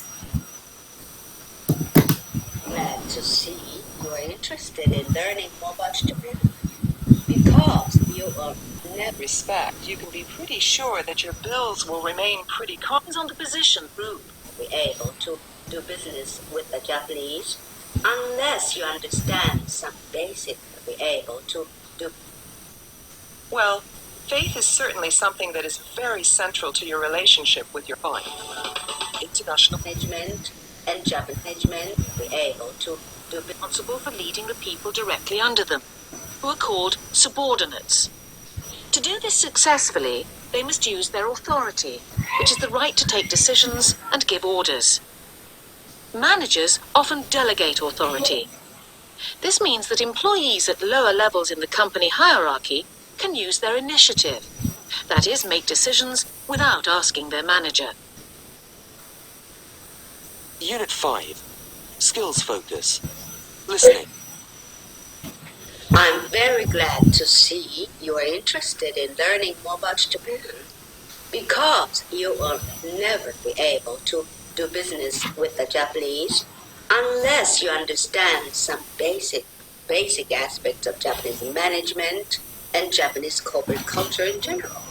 Glad to see you are interested in learning more about Japan. Because you are never Respect, you can be pretty sure that your bills will remain pretty constant on the position group. be able to do business with the Japanese unless you understand some basic be able to do. Well, faith is certainly something that is very central to your relationship with your client. International Management and Japanese management be able to do responsible for leading the people directly under them, who are called subordinates. To do this successfully, they must use their authority, which is the right to take decisions and give orders. Managers often delegate authority. This means that employees at lower levels in the company hierarchy can use their initiative. That is, make decisions without asking their manager. Unit 5. Skills focus. Listening. I'm very glad to see you are interested in learning more about Japan. Because you will never be able to do business with the Japanese unless you understand some basic aspects of Japanese management and Japanese corporate culture in general.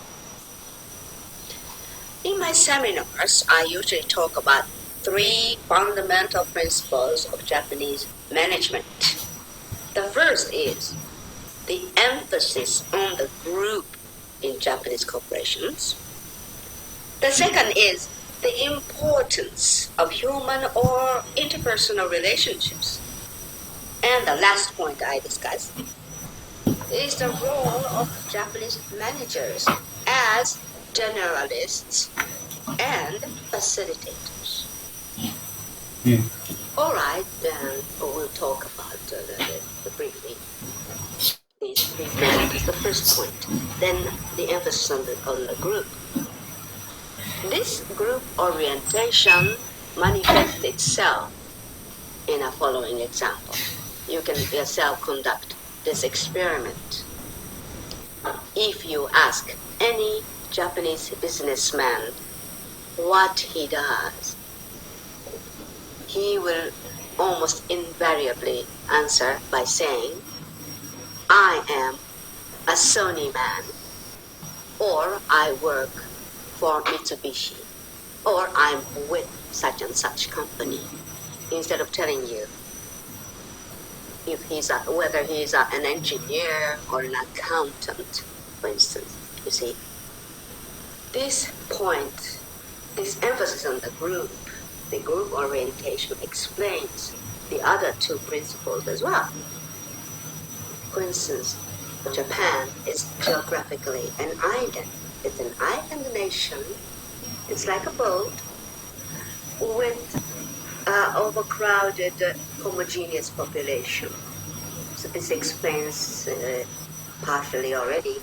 In my seminars, I usually talk about three fundamental principles of Japanese management. The first is the emphasis on the group in Japanese corporations. The second is the importance of human or interpersonal relationships. And the last point I discussed is the role of Japanese managers as generalists and facilitators. All right, then we'll talk about briefly these three principles. The first point, then the emphasis on the group. This group orientation manifests itself in a following example. You can yourself conduct this experiment. If you ask any Japanese businessman what he does, he will almost invariably answer by saying, I am a Sony man, or I work for Mitsubishi, or I'm with such and such company, instead of telling you if whether he's an engineer or an accountant, for instance. You see, this point, this emphasis on the group orientation explains the other two principles as well. For instance, Japan is geographically an island. It's an island nation. It's like a boat with overcrowded, homogeneous population. So this explains partially already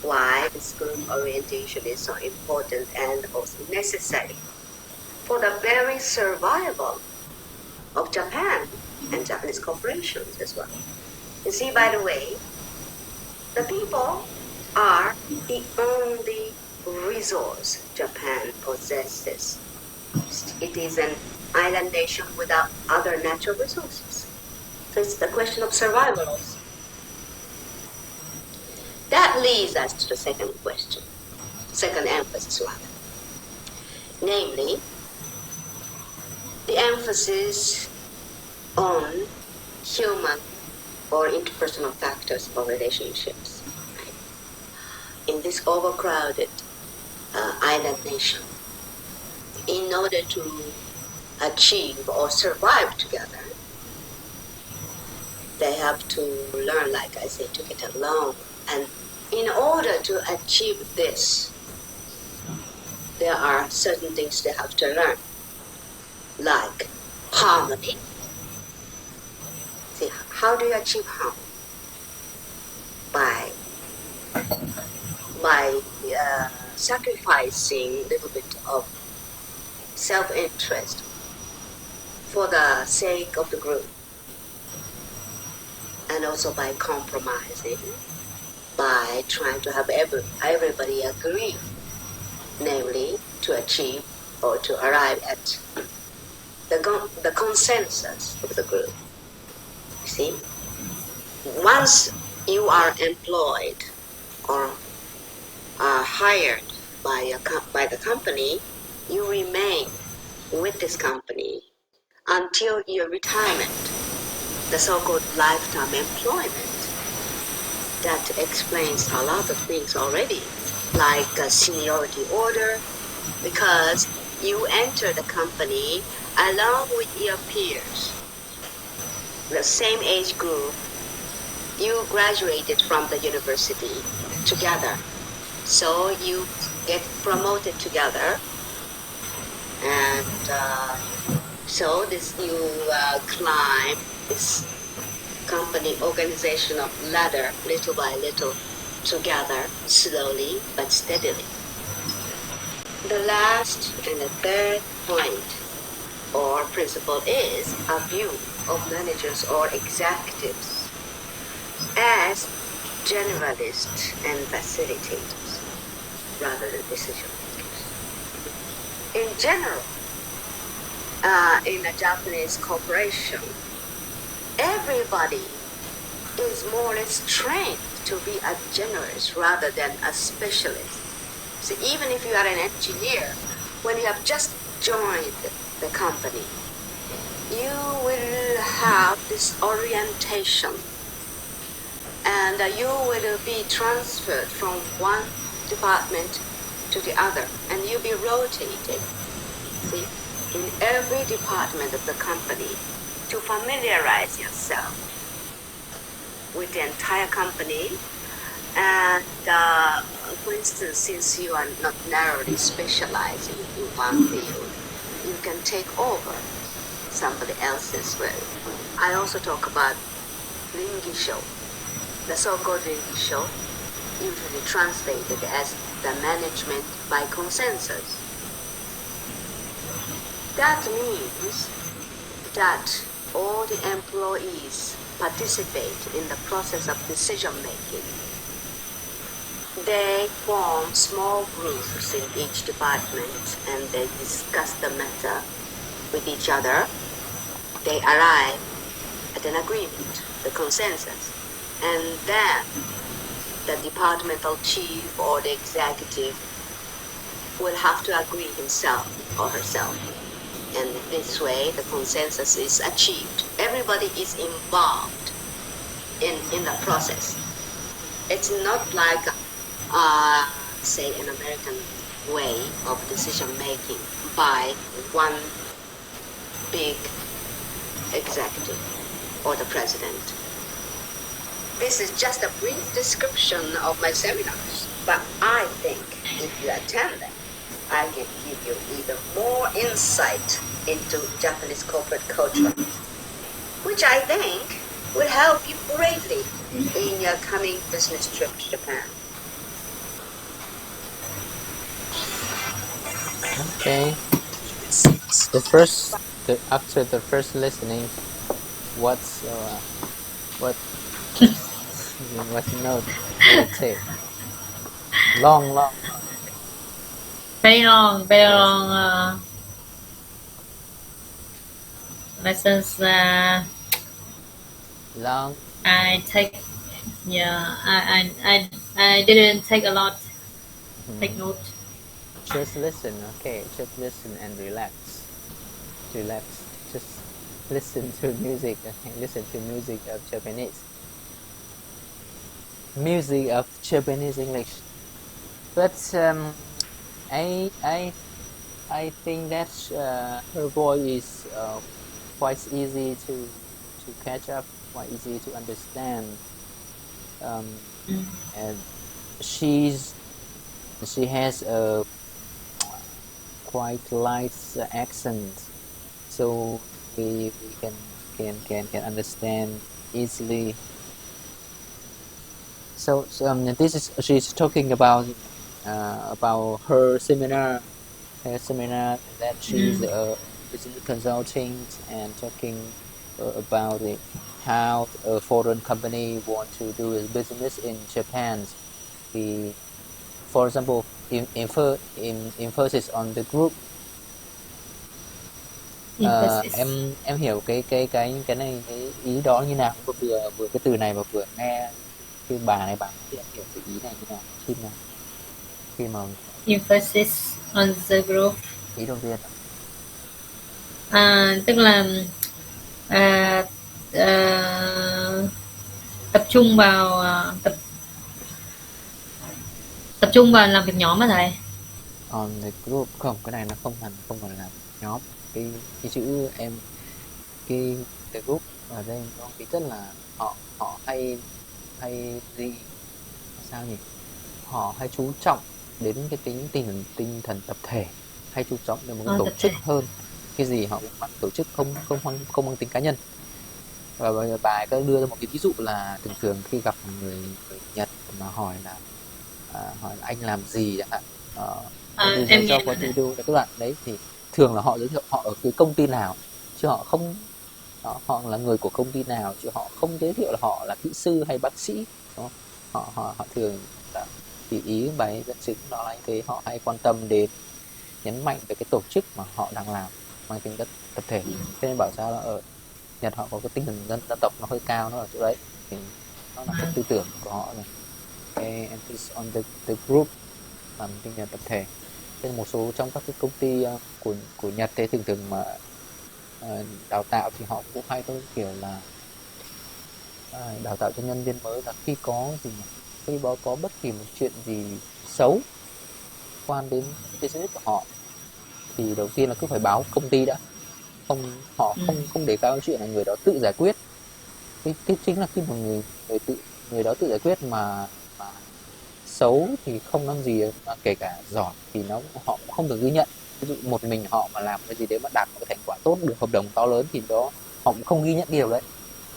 why this group orientation is so important and also necessary for the very survival of Japan and Japanese corporations as well. You see, by the way, the people are the only resource Japan possesses. It is an island nation without other natural resources. So it's the question of survival also. That leads us to the second question, second emphasis rather. Namely, the emphasis on human or interpersonal factors or relationships. In this overcrowded island nation, in order to achieve or survive together, they have to learn, like I say, to get along. And in order to achieve this, there are certain things they have to learn, like harmony. See, how do you achieve harmony? By sacrificing a little bit of self-interest for the sake of the group, and also by compromising, by trying to have everybody agree, namely to achieve or to arrive at the consensus of the group. You see, once you are employed or are hired by the company, you remain with this company until your retirement, the so-called lifetime employment. That explains a lot of things already, like a seniority order, because you enter the company along with your peers, the same age group. You graduated from the university together, so you get promoted together, and so this you climb this company organizational ladder little by little together, slowly but steadily. The last and the third point or principle is a view of managers or executives as generalists and facilitators rather than decision makers. In general, in a Japanese corporation, everybody is more or less trained to be a generalist rather than a specialist. So even if you are an engineer, when you have just joined the company, you will have disorientation, and you will be transferred from one department to the other, and you'll be rotated, see, in every department of the company to familiarize yourself with the entire company. And for instance, since you are not narrowly specializing in one field, you can take over somebody else's work. I also talk about 링기쇼, the so-called 링기쇼, usually translated as the management by consensus. That means that all the employees participate in the process of decision making. They form small groups in each department and they discuss the matter with each other. They arrive at an agreement, the consensus, and then the departmental chief or the executive will have to agree himself or herself. And this way the consensus is achieved. Everybody is involved in the process. It's not like say an American way of decision making by one big executive or the president. This is just a brief description of my seminars, but I think if you attend them, I can give you even more insight into Japanese corporate culture, which I think will help you greatly in your coming business trip to Japan. Okay. After the first listening, what note will it take? Long. Very long lessons. Long. I didn't take a lot. Take note. Just listen, okay. Just listen and relax. Just listen to music. Okay? Listen to music of Japanese. Music of Japanese English. But I think that her voice is quite easy to catch up, quite easy to understand. And she has a quite light accent, so we can understand easily. So she's talking about her seminar that she's a business consultant and talking about how a foreign company want to do its business in Japan. For example, emphasis on the group. Em hiểu cái này, cái ý đó như nào? Vừa cái từ này và vừa nghe cái bà này bảo thì em hiểu cái ý này như nào khi mà emphasis on the group. Ý đầu tiên tức là tập trung vào tập trung vào làm việc nhóm hả thầy? On the group, không, cái này nó không còn là nhóm. Cái chữ cái the group ở đây nó cái chất là họ hay gì sao nhỉ? Họ hay chú trọng đến cái tinh thần tập thể, hay chú trọng đến một cái tổ chức hơn. Cái gì họ cũng bắt tổ chức, không mang tính cá nhân. Và bà có đưa ra một cái ví dụ là thường khi gặp người Nhật mà hỏi là anh làm gì chẳng hạn, em cho có video các bạn đấy, thì thường là họ giới thiệu họ ở cái công ty nào, chứ họ không họ là người của công ty nào, chứ họ không giới thiệu là họ là kỹ sư hay bác sĩ, đúng không? Họ thường là tùy ý bài dẫn chứng đó là như thế. Họ hay quan tâm đến, nhấn mạnh về cái tổ chức mà họ đang làm mang tính chất tập thể. Thế nên bảo sao là ở Nhật họ có cái tinh thần dân tộc nó hơi cao, nó ở chỗ đấy, thì nó là cái tư tưởng của họ này. Okay, emphasis on the group, làm tinh thần tập thể. Nên một số trong các cái công ty của Nhật thế thường mà đào tạo thì họ cũng hay có kiểu là đào tạo cho nhân viên mới là khi có bất kỳ một chuyện gì xấu quan đến business của họ thì đầu tiên là cứ phải báo công ty đã, họ không đề cao chuyện là người đó tự giải quyết. Cái chính là khi mà người đó tự giải quyết mà xấu thì không làm gì, mà kể cả giỏi thì họ cũng không được ghi nhận. Ví dụ một mình họ mà làm cái gì đấy mà đạt một cái thành quả tốt, được hợp đồng to lớn thì đó họ cũng không ghi nhận điều đấy.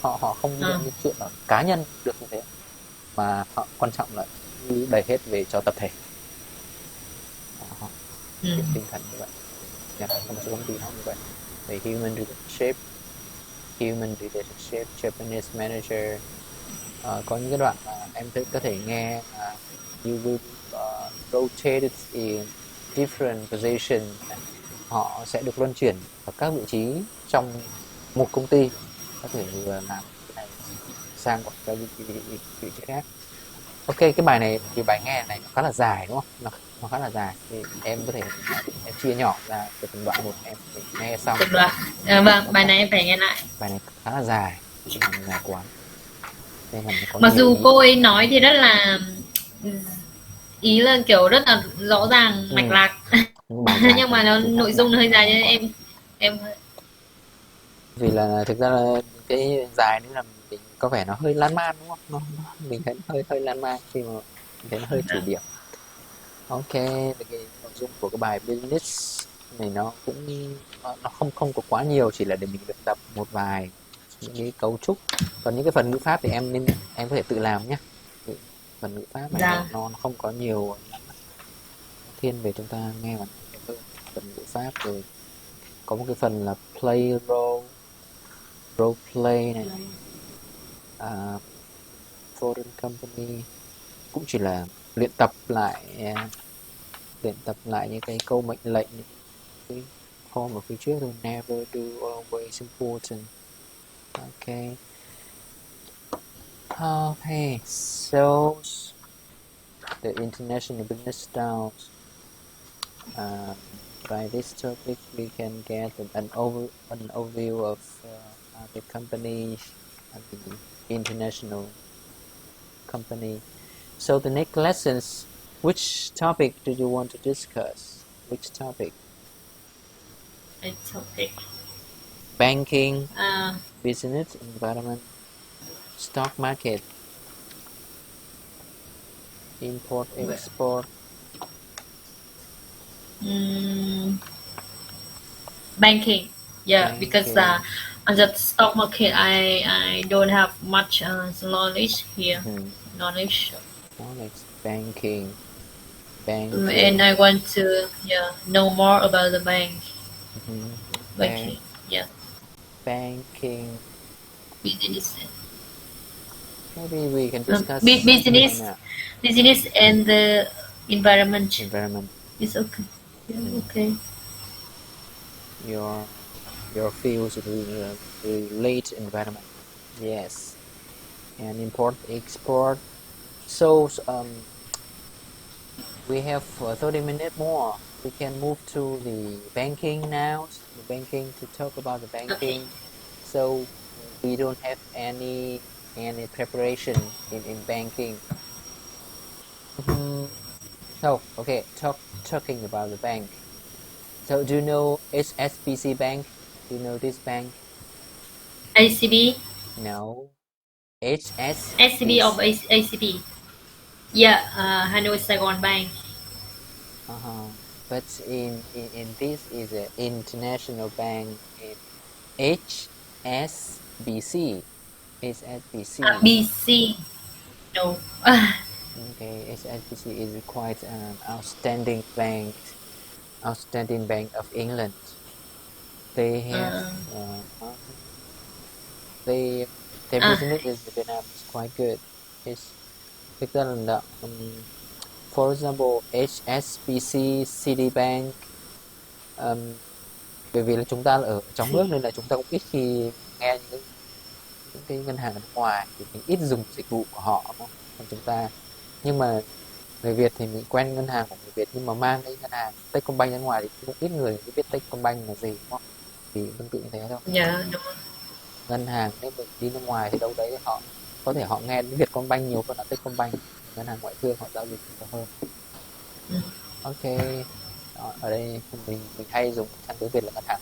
Họ không ghi nhận cái chuyện là cá nhân được như thế, mà họ quan trọng là đẩy hết về cho tập thể. Tinh thần như vậy. Một số công ty họ như vậy. Về human relationship, Japanese manager. Có những cái đoạn mà em có thể nghe you will rotated in different position. Họ sẽ được luân chuyển ở các vị trí trong một công ty, có thể vừa làm cái này sang một cái vị trí khác. Ok, cái bài này thì bài nghe này nó khá là dài đúng không? Nó khá là dài thì em có thể em chia nhỏ ra từ từng đoạn một, em phải nghe xong. Từng đoạn. Vâng, bài này em phải nghe lại. Bài này khá là dài quá. Mặc dù cô ấy nói thì rất là ý là kiểu rất là rõ ràng mạch lạc, nhưng mà nội dung nó hơi dài nên em vì là thực ra là cái dài nữa là mình có vẻ nó hơi lan man đúng không? Mình thấy hơi lan man khi mà mình thấy nó hơi thử điểm. Ok, cái nội dung của cái bài business này nó cũng nó không có quá nhiều, chỉ là để mình luyện tập một vài những cái cấu trúc. Còn những cái phần ngữ pháp thì em có thể tự làm nhé. Phần ngữ pháp này nó không có nhiều, thiên về chúng ta nghe mà phần ngữ pháp. Rồi có một cái phần là play role play này, foreign company, cũng chỉ là luyện tập lại những cái câu mệnh lệnh, cái form ở phía trước thôi. Never do, always important. Okay, so the international business styles. By this topic, we can get an overview of the company and the international company. So the next lessons, which topic do you want to discuss? Which topic? a topic. Banking, business environment, stock market, import, export. Banking, Banking. because on the stock market I don't have much knowledge here. Knowledge. Banking. And I want to know more about the bank. Banking, Banking. Business. Maybe we can discuss business and the environment. It's okay. Okay. Your fields relate environment. Yes. And import, export. So we have 30 minutes more. We can move to the banking now. To talk about the banking. Okay. So we don't have any preparation in banking. So okay, talking about the bank. So do you know HSBC Bank? Do you know this bank? ACB? No. HS. SCB of ACB. Yeah, Hanoi Saigon Bank. But in this is an international bank in HSBC. HSBC. BC. No. Okay, HSBC is quite an outstanding bank of England. They have their business in Vietnam is quite good. It's because for example HSBC, Citibank. Bởi vì là chúng ta ở trong nước nên là chúng ta cũng ít khi nghe những cái ngân hàng ở nước ngoài thì mình ít dùng dịch vụ của họ, không? Còn chúng ta, nhưng mà Người Việt thì mình quen ngân hàng của người Việt, nhưng mà mang cái ngân hàng Techcombank ra ngoài thì cũng ít người biết Techcombank là gì, đúng không? Thì tương tự như thế thôi. Dạ đúng. Ngân hàng nếu mình đi nước ngoài thì đâu đấy họ có thể họ nghe đến Vietcombank nhiều hơn là Techcombank, ngân hàng ngoại thương họ giao dịch nhiều hơn. Ok. Đó, ở đây mình hay dùng sang tiếng Việt là ngân hàng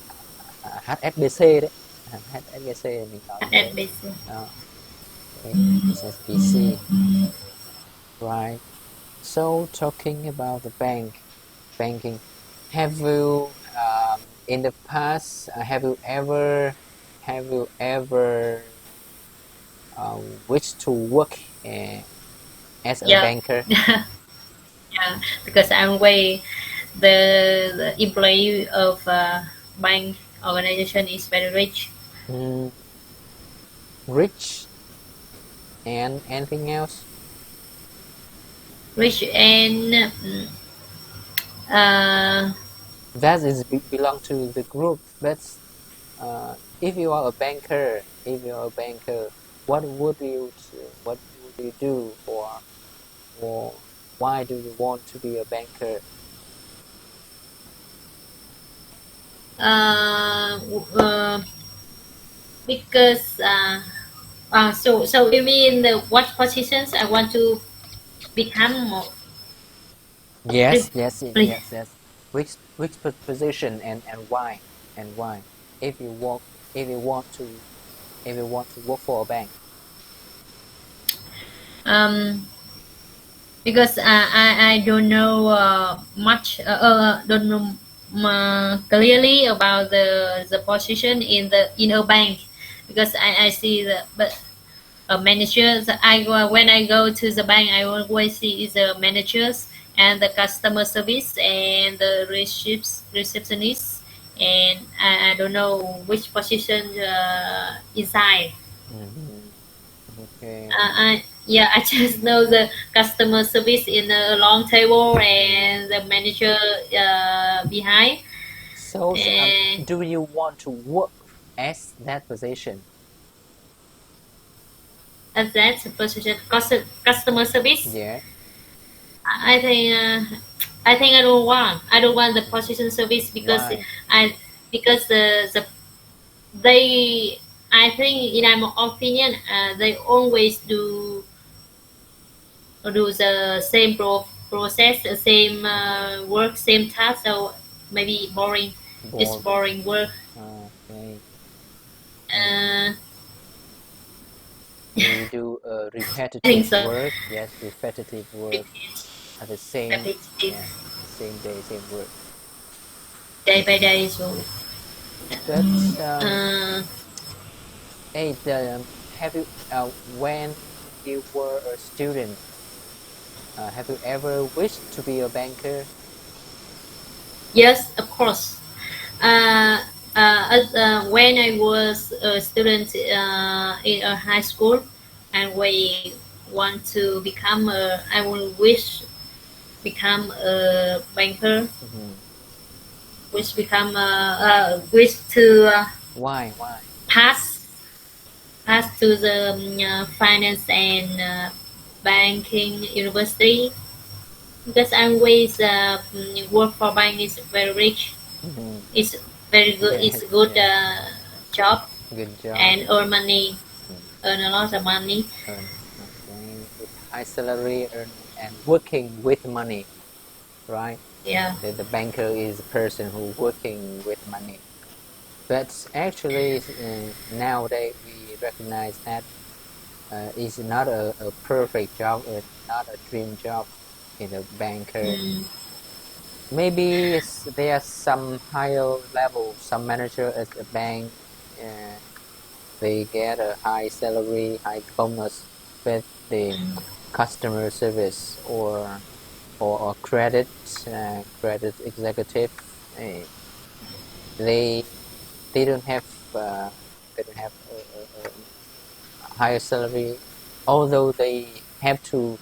HSBC đấy, ngân hàng HSBC mình nói như thế. HSBC. Đó. Okay. HSBC. Right. So talking about the banking, have you in the past have you ever wished to work as a Yeah. banker? Yeah, because I'm way the employee of bank organization is very rich. Rich and anything else? Rich and That is belong to the group. That's if you are a banker, what would you do, or why do you want to be a banker? Because so you mean what positions I want to become more? Yes. Please. Which position and why? If you want to work for a bank. Because I don't know much don't know clearly about the position in a bank, because I see the managers. When I go to the bank, I always see the managers and the customer service and the receptionists, and I don't know which position inside. Okay. I just know the customer service in a long table and the manager behind. So do you want to work as that position? As that position, customer service. Yeah. I think I don't want. I don't want the position service because Why? they. I think in my opinion, they always do the same process, the same work, same task. So maybe boring. It's boring work. Okay. Uh, We do I think repetitive so. work. Yes, repetitive work at the same Repetitive. same day, same work. Day by day. So That's hey, have you when you were a student, have you ever wished to be a banker? yes, of course. When I was a student in a high school, and we want to become I will wish become a banker. Wish to Why? pass to the finance and banking university, because I always work for bank is very rich. It's very good. It's good job. Good job. And earn money, earn a lot of money. Okay. With high salary and working with money, right? Yeah. The banker is a person who working with money. But actually, nowadays we recognize that it's not a perfect job, or not a dream job in a banker. Maybe there are some higher level, some manager at a bank, they get a high salary, high bonus with the customer service or credit executive. They don't have a higher salary, although they have to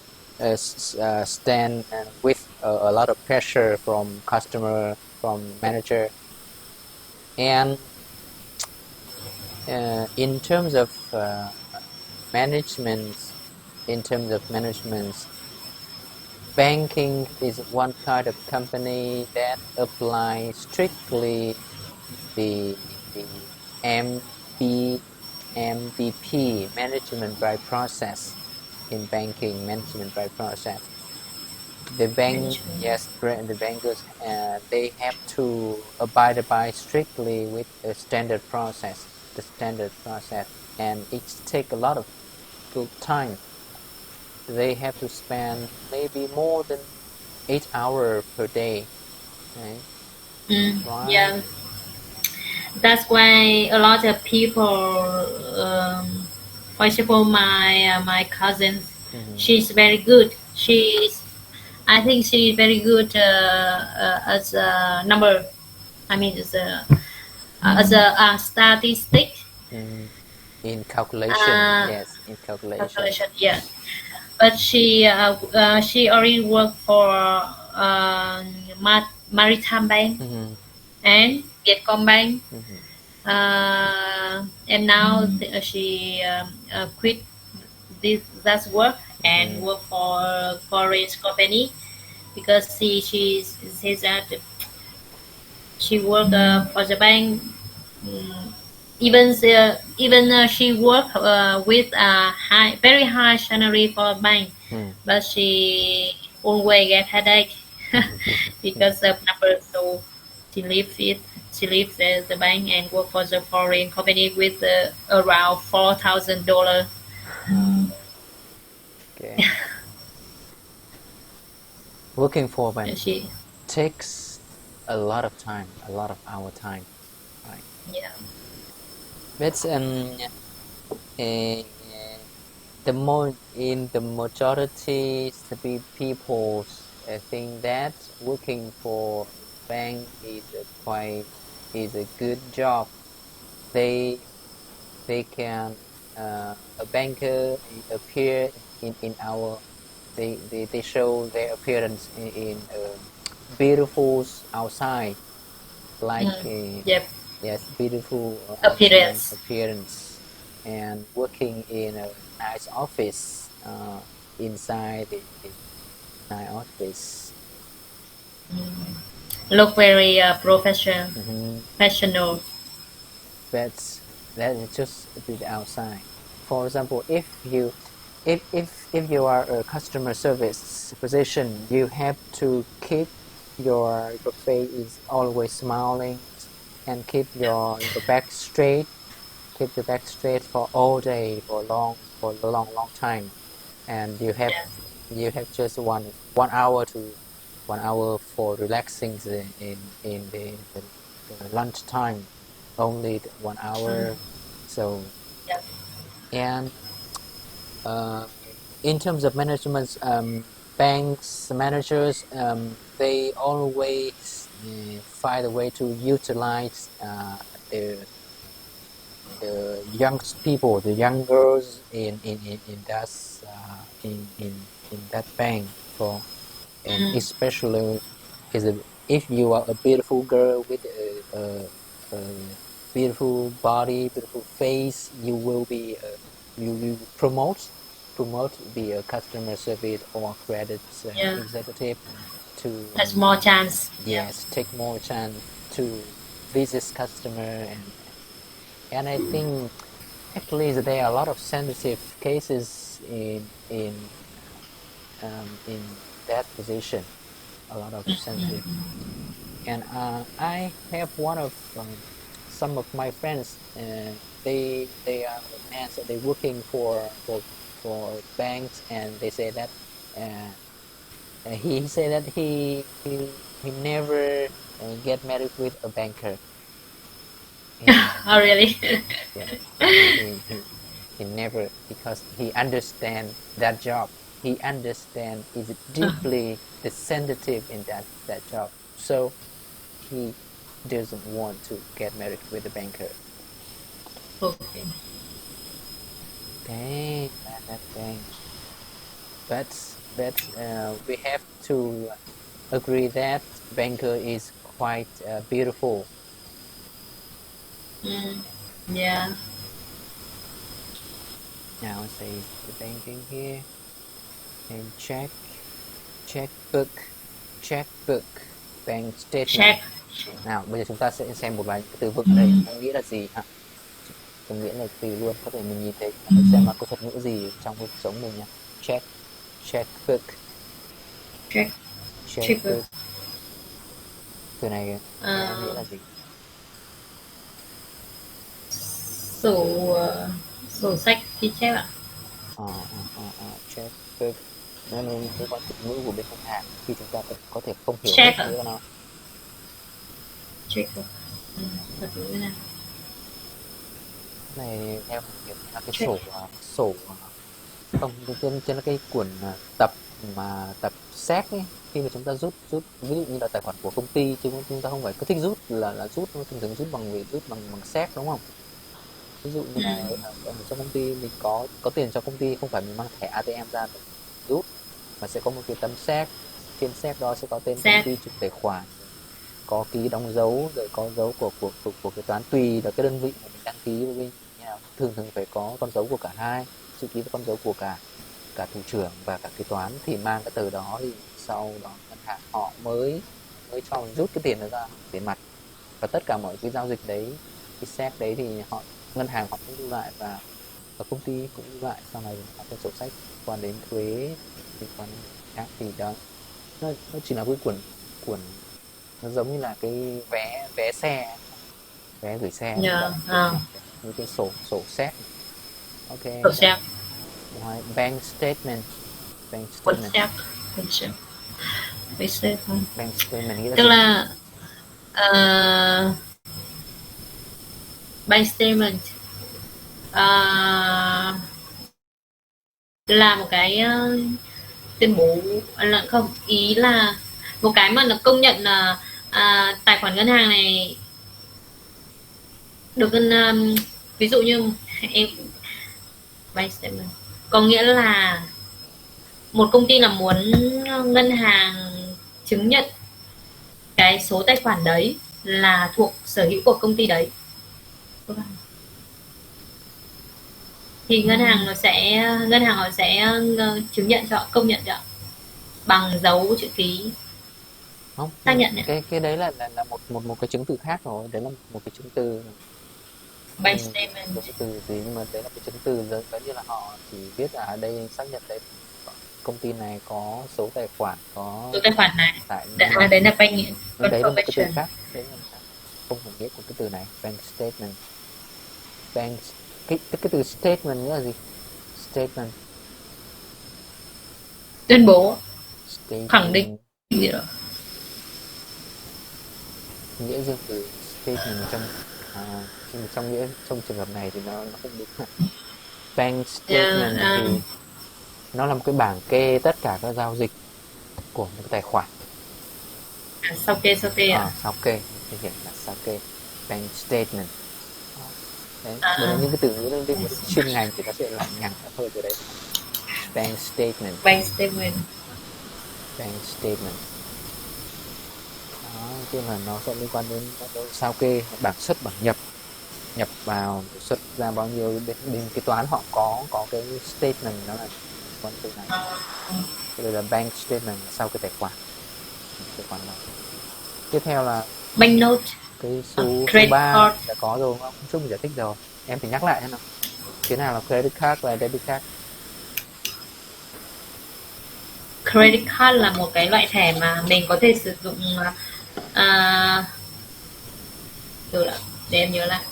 stand with a lot of pressure from customer, from manager, and in terms of management, banking is one kind of company that applies strictly the MVP, management by process. In banking, management by process, the bank, yes, the bankers, they have to abide by strictly with the standard process, and it takes a lot of good time. They have to spend maybe more than 8 hours per day, right? Right? Yeah, that's why a lot of people, for example, my cousin, she's very good. I think she's very good as a number. I mean, as a statistic. In calculation, yes, in calculation. Yeah. But she already worked for Maritime Bank and Vietcombank. And now she quit that work and work for foreign company because she says that she worked for the bank. Even she worked with a very high salary for bank, but she always get headache because of numbers. So she leave it. She leaves the bank and work for the foreign company with around $4,000. Okay. Working for bank takes a lot of time, a lot of our time, right? Yeah. But in the majority, the people think that working for bank is a good job. They can a banker appear in our they show their appearance in beautiful outside, like yes, beautiful appearance, and working in a nice office inside the nice office. Look very professional. That's just the outside. For example, if you are a customer service position, you have to keep your face is always smiling and keep your back straight. Keep the back straight for all day, for a long time, and you have just one hour for relaxing in the lunch time, only 1 hour. So and in terms of management, banks managers, they always find a way to utilize the young people, the young girls in that bank for, and especially if you are a beautiful girl with a beautiful body, beautiful face, you will be you promote be a customer service or credit executive to has more chance. Yes, take more chance to visit customer, and I think actually there are a lot of sensitive cases in that position, a lot of sensitive, and I have one of some of my friends, they are men, so they're working for banks, and they say that he said that he never get married with a banker. Oh, really? Yeah. He never, because he understand that job. He understand is deeply the sensitive in that job. So he doesn't want to get married with a banker. Okay. Dang, that thing. But we have to agree that banker is quite beautiful. Yeah. Now say the banking here and check. checkbook, bank statement. Check. Nào, bây giờ chúng ta sẽ xem một vài cái từ vựng ở đây có nghĩa là gì ha. Có nghĩa là từ luôn, có thể mình nhìn thấy xem là có thuật ngữ gì trong cuộc sống mình nha. Checkbook. Checkbook. Từ này có nghĩa là gì? Sổ sách ghi chép ạ. Checkbook. Nó nên cái con thuật ngữ của bên khách hàng khi chúng ta có thể không hiểu Check nghĩa của nó. Checkbook. Thuật ngữ nào? Này theo mình hiểu là cái sổ không trên cái cuốn tập xét ấy, khi mà chúng ta rút ví dụ như là tài khoản của công ty chứ chúng ta không phải cứ thích rút là rút, thường rút bằng xét, đúng không? Ví dụ như là ở trong công ty mình có tiền cho công ty, không phải mình mang thẻ ATM ra để rút, mà sẽ có một cái tấm xét, trên xét đó sẽ có tên công ty, chủ tài khoản, có ký đóng dấu, rồi có dấu của cái toán, tùy là cái đơn vị mà mình đăng ký với thường phải có con dấu của cả hai, chữ ký và con dấu của cả thủ trưởng và cả kế toán, thì mang cái tờ đó thì sau đó ngân hàng họ mới cho mình rút cái tiền đó ra tiền mặt. Và tất cả mọi cái giao dịch đấy, cái xét đấy thì ngân hàng họ cũng lưu lại và công ty cũng lưu lại, sau này họ có sổ sách quan đến thuế, liên quan khác, thì đó nó chỉ là cái cuốn nó giống như là cái vé xe, vé gửi xe, như cái sổ xét. Ok. Sổ xét. Bank statement. Bank statement nghĩa là tức là bank statement là một cái tuyên bố, là không, ý là một cái mà nó công nhận là tài khoản ngân hàng này được ví dụ như em bank statement có nghĩa là một công ty là muốn ngân hàng chứng nhận cái số tài khoản đấy là thuộc sở hữu của công ty đấy, thì ngân hàng họ sẽ chứng nhận cho, công nhận cho bằng dấu chữ ký. Không, xác nhận cái đấy là một cái chứng từ khác rồi, đấy là một cái chứng từ bank statement, một cái từ gì, nhưng mà đấy là cái chứng từ giống như là họ chỉ viết là ở đây xác nhận đấy công ty này có số tài khoản, có số tài khoản này tại đấy là bank đấy là một cái từ confirmation. khác, đấy là không hiểu nghĩa của cái từ này. Bank statement, cái từ statement nghĩa là gì? Statement tuyên bố, khẳng định gì đó. Nghĩa riêng từ statement trong trường hợp này thì nó không đúng. Bank statement thì nó là một cái bảng kê tất cả các giao dịch của một tài khoản. Sao kê sao kê hiện là sao kê. Bank statement. Đấy, bởi những cái từ ngữ liên quan chuyên ngành thì nó sẽ lằng nhằng hơn từ đấy. Bank statement. Đó, tức là nó sẽ liên quan đến sao kê, bảng xuất, bảng nhập vào, xuất ra bao nhiêu, bên kế toán họ có cái statement, đó là con từ này. Đây là bank statement, sau cái tài khoản đó. Tiếp theo là bank note, cái số 3 đã có rồi, không chung giải thích rồi, em phải nhắc lại thế nào. Thế nào là credit card và debit card? Credit card là một cái loại thẻ mà mình có thể sử dụng để em nhớ lại,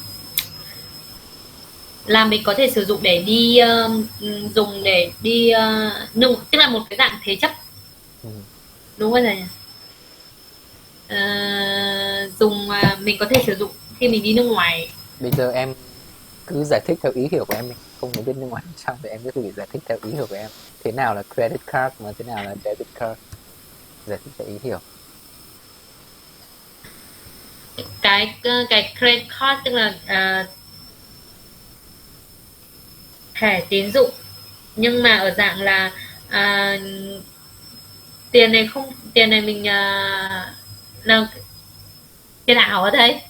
là mình có thể sử dụng để đi dùng để đi tức là một cái dạng thế chấp, đúng không nhỉ? Dùng mình có thể sử dụng khi mình đi nước ngoài. Bây giờ em cứ giải thích theo ý hiểu của em, mình không có biết nước ngoài sao, thì em cứ thử giải thích theo ý hiểu của em. Thế nào là credit card mà thế nào là debit card? Giải thích theo ý hiểu. Cái credit card tức là thẻ tín dụng, nhưng mà ở dạng là tiền này mình là tiền ảo ở đây.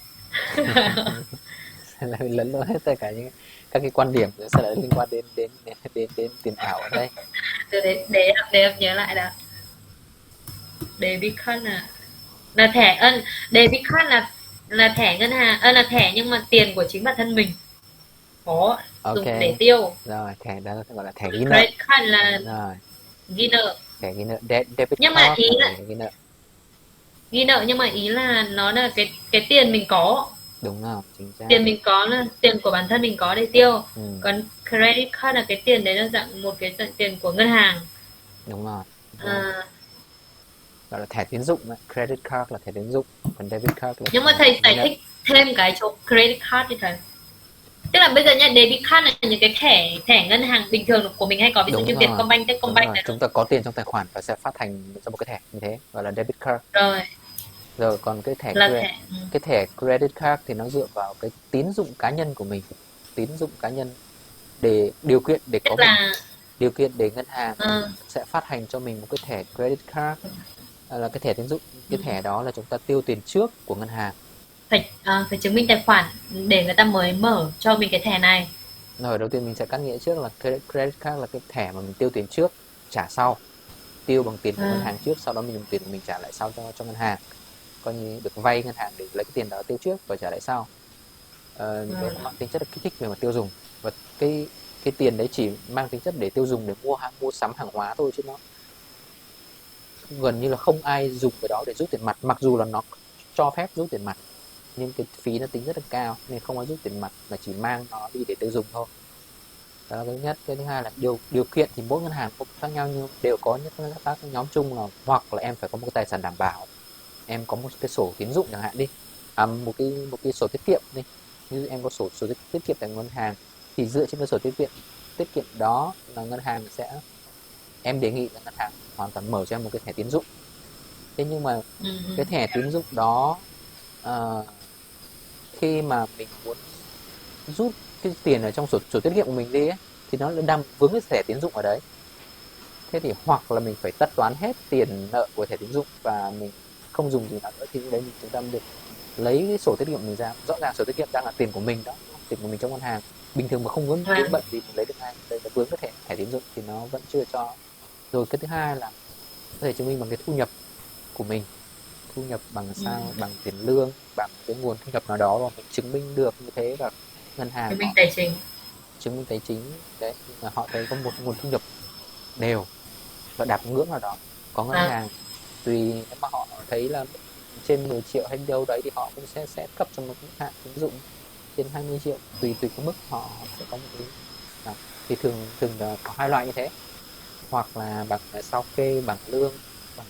Là lẫn lộn hết tất cả những các cái quan điểm sẽ lại liên quan đến tiền ảo ở đây. để em nhớ lại đó. debit card là thẻ debit card là thẻ ngân hàng, là thẻ nhưng mà tiền của chính bản thân mình có dùng Ok. để tiêu. Rồi, thẻ đó gọi là thẻ ghi nợ. Credit card là Rồi, ghi nợ. thẻ ghi nợ. Debit Nhưng mà card ý là là thẻ ghi nợ. ghi nợ, nhưng mà ý là nó là cái tiền mình có, Đúng không? Chính xác. tiền mình có là tiền của bản thân mình có để tiêu. Ừ, Còn credit card là cái tiền đấy, là dạng một cái dạng tiền của ngân hàng. đúng rồi. Đúng rồi. À, Gọi là thẻ tín dụng đấy. Credit card là thẻ tín dụng, còn debit card là nhưng mà thẻ thầy ghi giải nợ. thích thêm cái chỗ credit card đi thầy. Tức là bây giờ nha, debit card là những cái thẻ ngân hàng bình thường của mình hay có, ví dụ Đúng như rồi. Vietcombank, Đúng Techcombank rồi. này. Chúng ta có tiền trong tài khoản và sẽ phát hành cho một cái thẻ như thế, gọi là debit card. Rồi Rồi còn cái thẻ là thẻ cái thẻ credit card thì nó dựa vào cái tín dụng cá nhân của mình, tín dụng cá nhân để điều kiện để tức có là điều kiện để ngân hàng ờ, sẽ phát hành cho mình một cái thẻ credit card, là cái thẻ tín dụng. Cái thẻ đó là chúng ta tiêu tiền trước của ngân hàng. phải chứng minh tài khoản để người ta mới mở cho mình cái thẻ này. Rồi đầu tiên mình sẽ cắt nghĩa trước là credit card là cái thẻ mà mình tiêu tiền trước trả sau, tiêu bằng tiền của ngân hàng trước, sau đó mình dùng tiền của mình trả lại sau cho ngân hàng, coi như được vay ngân hàng để lấy cái tiền đó tiêu trước và trả lại sau. Đấy nó mang tính chất là kích thích về mặt tiêu dùng, và cái tiền đấy chỉ mang tính chất để tiêu dùng, để mua sắm hàng hóa thôi, chứ nó gần như là không ai dùng cái đó để rút tiền mặt, mặc dù là nó cho phép rút tiền mặt nhưng cái phí nó tính rất là cao nên không ai rút tiền mặt, mà chỉ mang nó đi để tiêu dùng thôi. Đó là cái thứ nhất. Cái thứ hai là điều kiện thì mỗi ngân hàng cũng khác nhau, nhưng đều có những các nhóm chung là hoặc là em phải có một cái tài sản đảm bảo, em có một cái sổ tín dụng chẳng hạn đi, một cái sổ tiết kiệm đi, như em có sổ tiết kiệm tại ngân hàng, thì dựa trên cái sổ tiết kiệm đó là ngân hàng sẽ, em đề nghị là ngân hàng hoàn toàn mở cho em một cái thẻ tín dụng. Thế nhưng mà cái thẻ tín dụng đó, khi mà mình muốn rút cái tiền ở trong sổ tiết kiệm của mình đi ấy, thì nó đang vướng cái thẻ tín dụng ở đấy. Thế thì hoặc là mình phải tất toán hết tiền nợ của thẻ tín dụng và mình không dùng gì nữa, thì đấy chúng ta được lấy cái sổ tiết kiệm mình ra. Rõ ràng sổ tiết kiệm đang là tiền của mình đó, tiền của mình trong ngân hàng, bình thường mà không vướng bận thì mình lấy được ngay. Đây là vướng cái thẻ tín dụng thì nó vẫn chưa cho. Rồi cái thứ hai là có thể chứng minh bằng cái thu nhập của mình, thu nhập bằng sao, bằng tiền lương, bằng cái nguồn thu nhập nào đó, và mình chứng minh được như thế, và ngân hàng chứng minh tài chính. chứng minh tài chính đấy, mà họ thấy có một nguồn thu nhập đều và đạt ngưỡng nào đó. Có ngân hàng tùy, nếu mà họ thấy là trên 10 triệu hay đâu đấy thì họ cũng sẽ cấp cho một cái hạn tín dụng trên 20 triệu, tùy cái mức họ sẽ có một cái đó. Thì thường là có hai loại như thế, hoặc là bằng sau kê bằng lương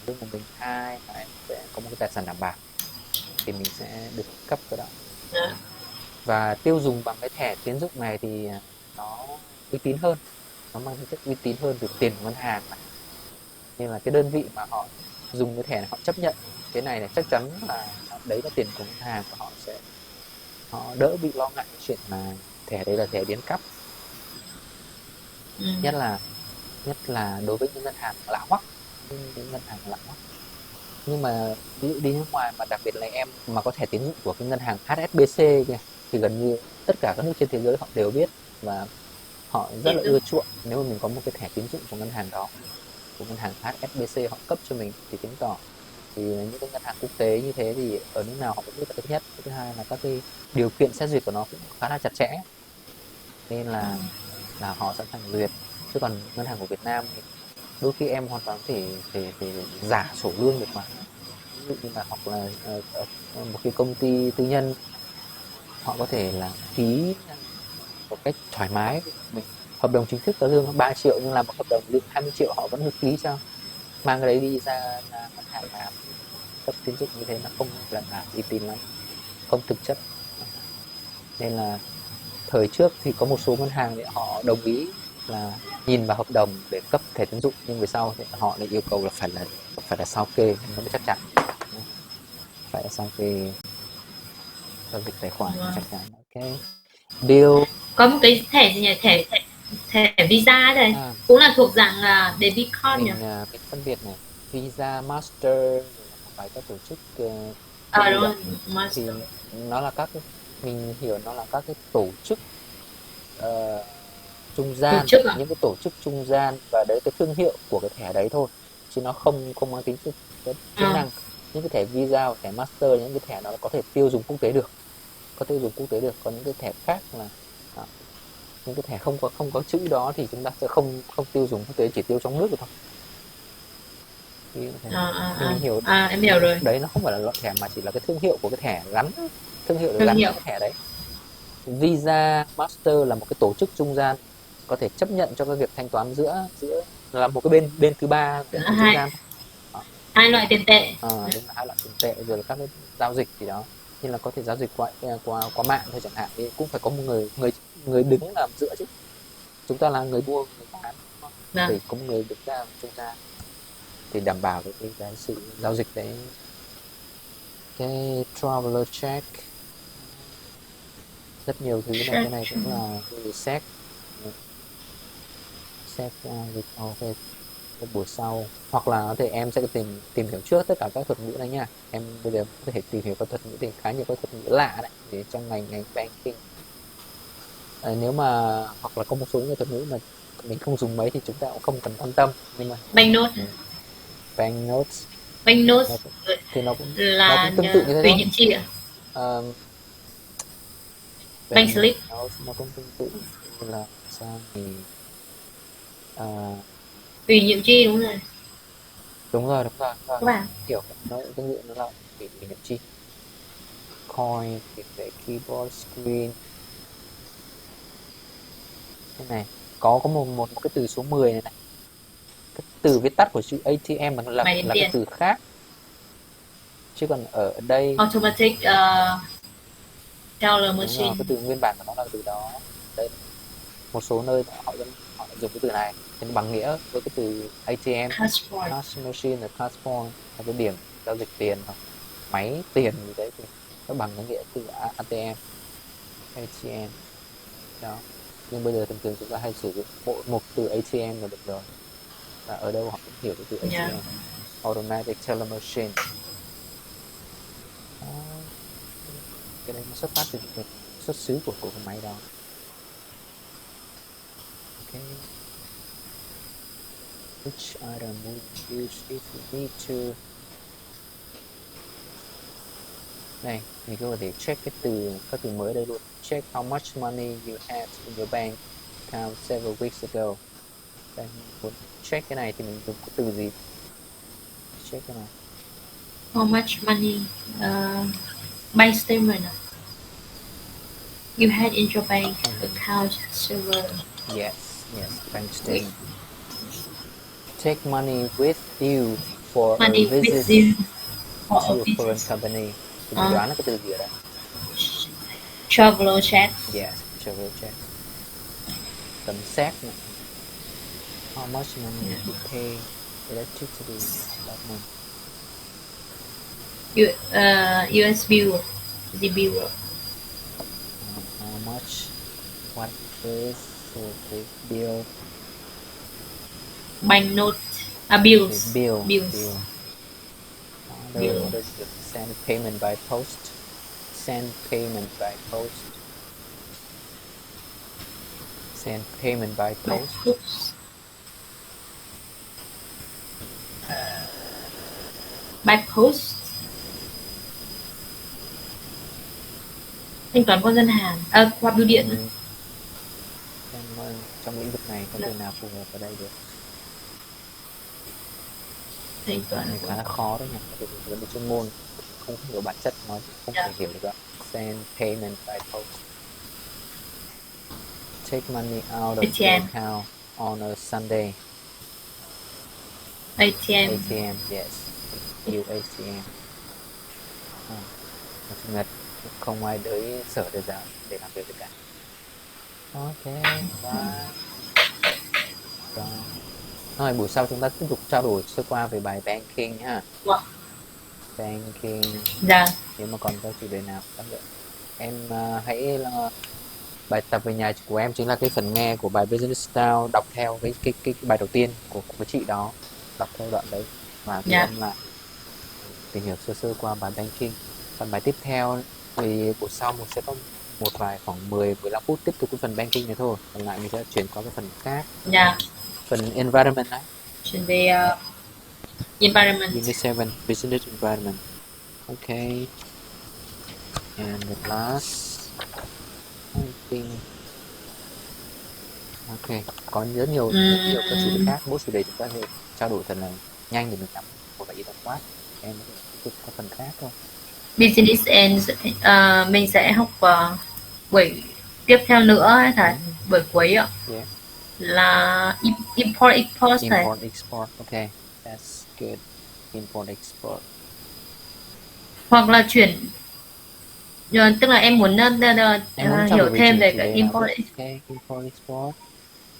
của mình, hai là em sẽ có một cái tài sản đảm bảo thì mình sẽ được cấp cái đó. Và tiêu dùng bằng cái thẻ tín dụng này thì nó uy tín hơn, nó mang tính chất uy tín hơn từ tiền của ngân hàng mà, nên là cái đơn vị mà họ dùng cái thẻ này họ chấp nhận cái này là chắc chắn là đấy là tiền của ngân hàng, và họ đỡ bị lo ngại chuyện mà thẻ đấy là thẻ biến cắp. Nhất là đối với những ngân hàng lạ hoắc, nhưng mà ví dụ đi nước ngoài mà đặc biệt là em mà có thẻ tín dụng của cái ngân hàng HSBC kìa, thì gần như tất cả các nước trên thế giới họ đều biết và họ rất là ưa chuộng nếu mà mình có một cái thẻ tín dụng của ngân hàng đó, của ngân hàng HSBC họ cấp cho mình, thì chứng tỏ thì những cái ngân hàng quốc tế như thế thì ở nước nào họ cũng biết là thứ nhất. Cái thứ hai là các cái điều kiện xét duyệt của nó cũng khá là chặt chẽ, nên là họ sẵn sàng duyệt. Chứ còn ngân hàng của Việt Nam thì đôi khi em hoàn toàn có thể giả sổ lương được mà. Ví dụ như là hoặc là một cái công ty tư nhân họ có thể là ký một cách thoải mái, mình hợp đồng chính thức có lương 3 triệu nhưng làm một hợp đồng lương 20 triệu họ vẫn ký cho, mang cái đấy đi ra ngân hàng làm cấp tín dụng như thế nó không làm uy tín lắm, không thực chất. Nên là thời trước thì có một số ngân hàng thì họ đồng ý là nhìn vào hợp đồng để cấp thẻ tín dụng, nhưng về sau thì họ lại yêu cầu là phải là sao kê nó mới chắc chắn, phải là sao kê giao dịch tài khoản chắc chắn. Ok, deal. Có một cái thẻ gì nhỉ, thẻ visa này cũng là thuộc dạng là debit card nhỉ. Mình phân biệt này, Visa, Master, một vài các tổ chức đúng rồi, thì nó là các cái, mình hiểu nó là các cái tổ chức trung gian, những cái tổ chức trung gian, và đấy cái thương hiệu của cái thẻ đấy thôi, chứ nó không mang tính chức năng. Những cái thẻ Visa hoặc thẻ Master, những cái thẻ đó có thể tiêu dùng quốc tế được, còn những cái thẻ khác là những cái thẻ không có chữ đó thì chúng ta sẽ không tiêu dùng quốc tế, chỉ tiêu trong nước được thôi. Mình hiểu. Em hiểu rồi. Đấy nó không phải là loại thẻ mà chỉ là cái thương hiệu của cái thẻ, gắn thương hiệu để gắn cái thẻ đấy. Visa, Master là một cái tổ chức trung gian có thể chấp nhận cho cái việc thanh toán giữa là một cái bên thứ ba trung gian. Hai loại tiền tệ. Đúng là hai loại tiền tệ, rồi là các cái giao dịch gì đó, như là có thể giao dịch qua mạng thôi chẳng hạn, thì cũng phải có một người đứng làm giữa chứ. Chúng ta là người mua người bán, thì có một người đứng ra trung gian thì đảm bảo được cái sự giao dịch đấy. Cái traveler check, rất nhiều thứ này. Cái này cũng là reset cái buổi sau, hoặc là có thể em sẽ tìm hiểu trước tất cả các thuật ngữ này nha. Em bây giờ có thể tìm hiểu các thuật ngữ thì khá nhiều các thuật ngữ lạ đấy, để trong ngành banking. Nếu mà hoặc là có một số những thuật ngữ mà mình không dùng mấy thì chúng ta cũng không cần quan tâm, nhưng mà banknotes thì nó cũng tương tự như thế đó. Những chi ạ? Bank slip nó cũng tương tự như là sao thì ủy nhiệm chi, đúng rồi. Đúng rồi. Các bạn kiểu nó tương tự, nó là ủy nhiệm chi. Coin thì về keyboard, screen. Cái này có một cái từ số 10 này. Cái từ viết tắt của chữ ATM là cái từ khác, chứ còn ở đây automatic teller machine. Cái từ nguyên bản của nó là từ đó. Đây, một số nơi họ dùng cái từ này thì bằng nghĩa với cái từ ATM, cash machine là cash point, là cái điểm giao dịch tiền hoặc máy tiền gì đấy, thì nó bằng cái nghĩa từ ATM. Đó. Nhưng bây giờ thường chúng ta hay sử dụng một từ ATM là được rồi. Và ở đâu họ cũng hiểu cái từ ATM. Automatic teller machine. Cái đấy nó xuất phát từ cái xuất xứ của cái máy đó. Okay. Which item would you use if you need to? Này, mình có thể check các từ mới đây luôn. Check how much money you had in your bank account several weeks ago. Đây, muốn check cái này thì mình dùng cái từ gì? Check cái này. How much money? Bank statement. You had in your bank account several. Yes, bank statement. Take money with you for a visit to a foreign company. Thì mình đoán là cái từ gì ở đây? Traveler check. Yes, traveler check. Tấm séc này. How much money you pay electricity that month? US bill. The bill. How much? What is the bill? Banknote. Bills. Bill. Send payment by post. Send payment by post. By post. Thanh toán qua ngân hàng, qua bưu điện. Trong lĩnh vực này có từ nào phù hợp ở đây được? Thanh toán này khá là khó đấy nhỉ, vấn đề chuyên môn không hiểu bản chất, nó không thể hiểu được. Send payment by post. Take money out of the account on a Sunday. ATM, yes. Use ATM. Chủ nhật không ai tới sở để làm việc tất cả. Ok, rồi buổi sau chúng ta tiếp tục trao đổi sơ qua về bài banking ha. Banking. Nếu mà còn có chủ đề nào em hãy bài tập về nhà của em chính là cái phần nghe của bài Business Style, đọc theo cái bài đầu tiên của chị đó, đọc theo đoạn đấy và em là tìm hiểu sơ qua bài banking. Phần bài tiếp theo thì buổi sau mình sẽ có một vài khoảng 10-15 phút tiếp tục cái phần banking này thôi, còn lại mình sẽ chuyển qua cái phần khác. Phần environment đấy. Chuyển về environment. Unit 7, business environment. Okay. And the last, I think. Ok, có rất nhiều các chủ đề khác. Mỗi chủ đề chúng ta sẽ trao đổi thật là nhanh để mình nắm một vài ý tổng quát. Em có thể tiếp tục các phần khác thôi. Business and mình sẽ học buổi tiếp theo nữa ấy thầy, buổi cuối ạ. Yeah. Là import export thầy. Import export, ok, that's good. Import export. Hoặc là chuyển, tức là em muốn hiểu thêm về cái import. Okay, import export.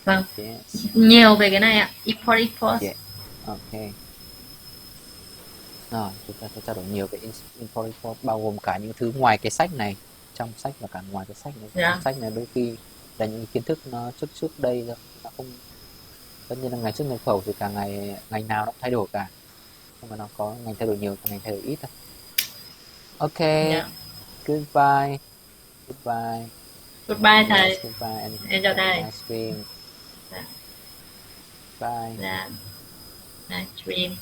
Vâng. Yes. Nhiều về cái này ạ, import export. Yeah. Ok. Rồi, chúng ta sẽ trao đổi nhiều về import export, bao gồm cả những thứ ngoài cái sách này, trong sách và cả ngoài cái sách này. Yeah. Trong sách này đôi khi là những kiến thức nó trước đây rồi, nó không, tất nhiên là ngày xuất nhập khẩu thì cả ngày nào nó cũng thay đổi cả, nhưng mà nó có ngành thay đổi nhiều, ngành thay đổi ít thôi. Ok. Yeah. Goodbye. Goodbye thầy. Yes, goodbye. Em chào thầy. Nice dream. Yeah. Bye. Yeah. Nice dream.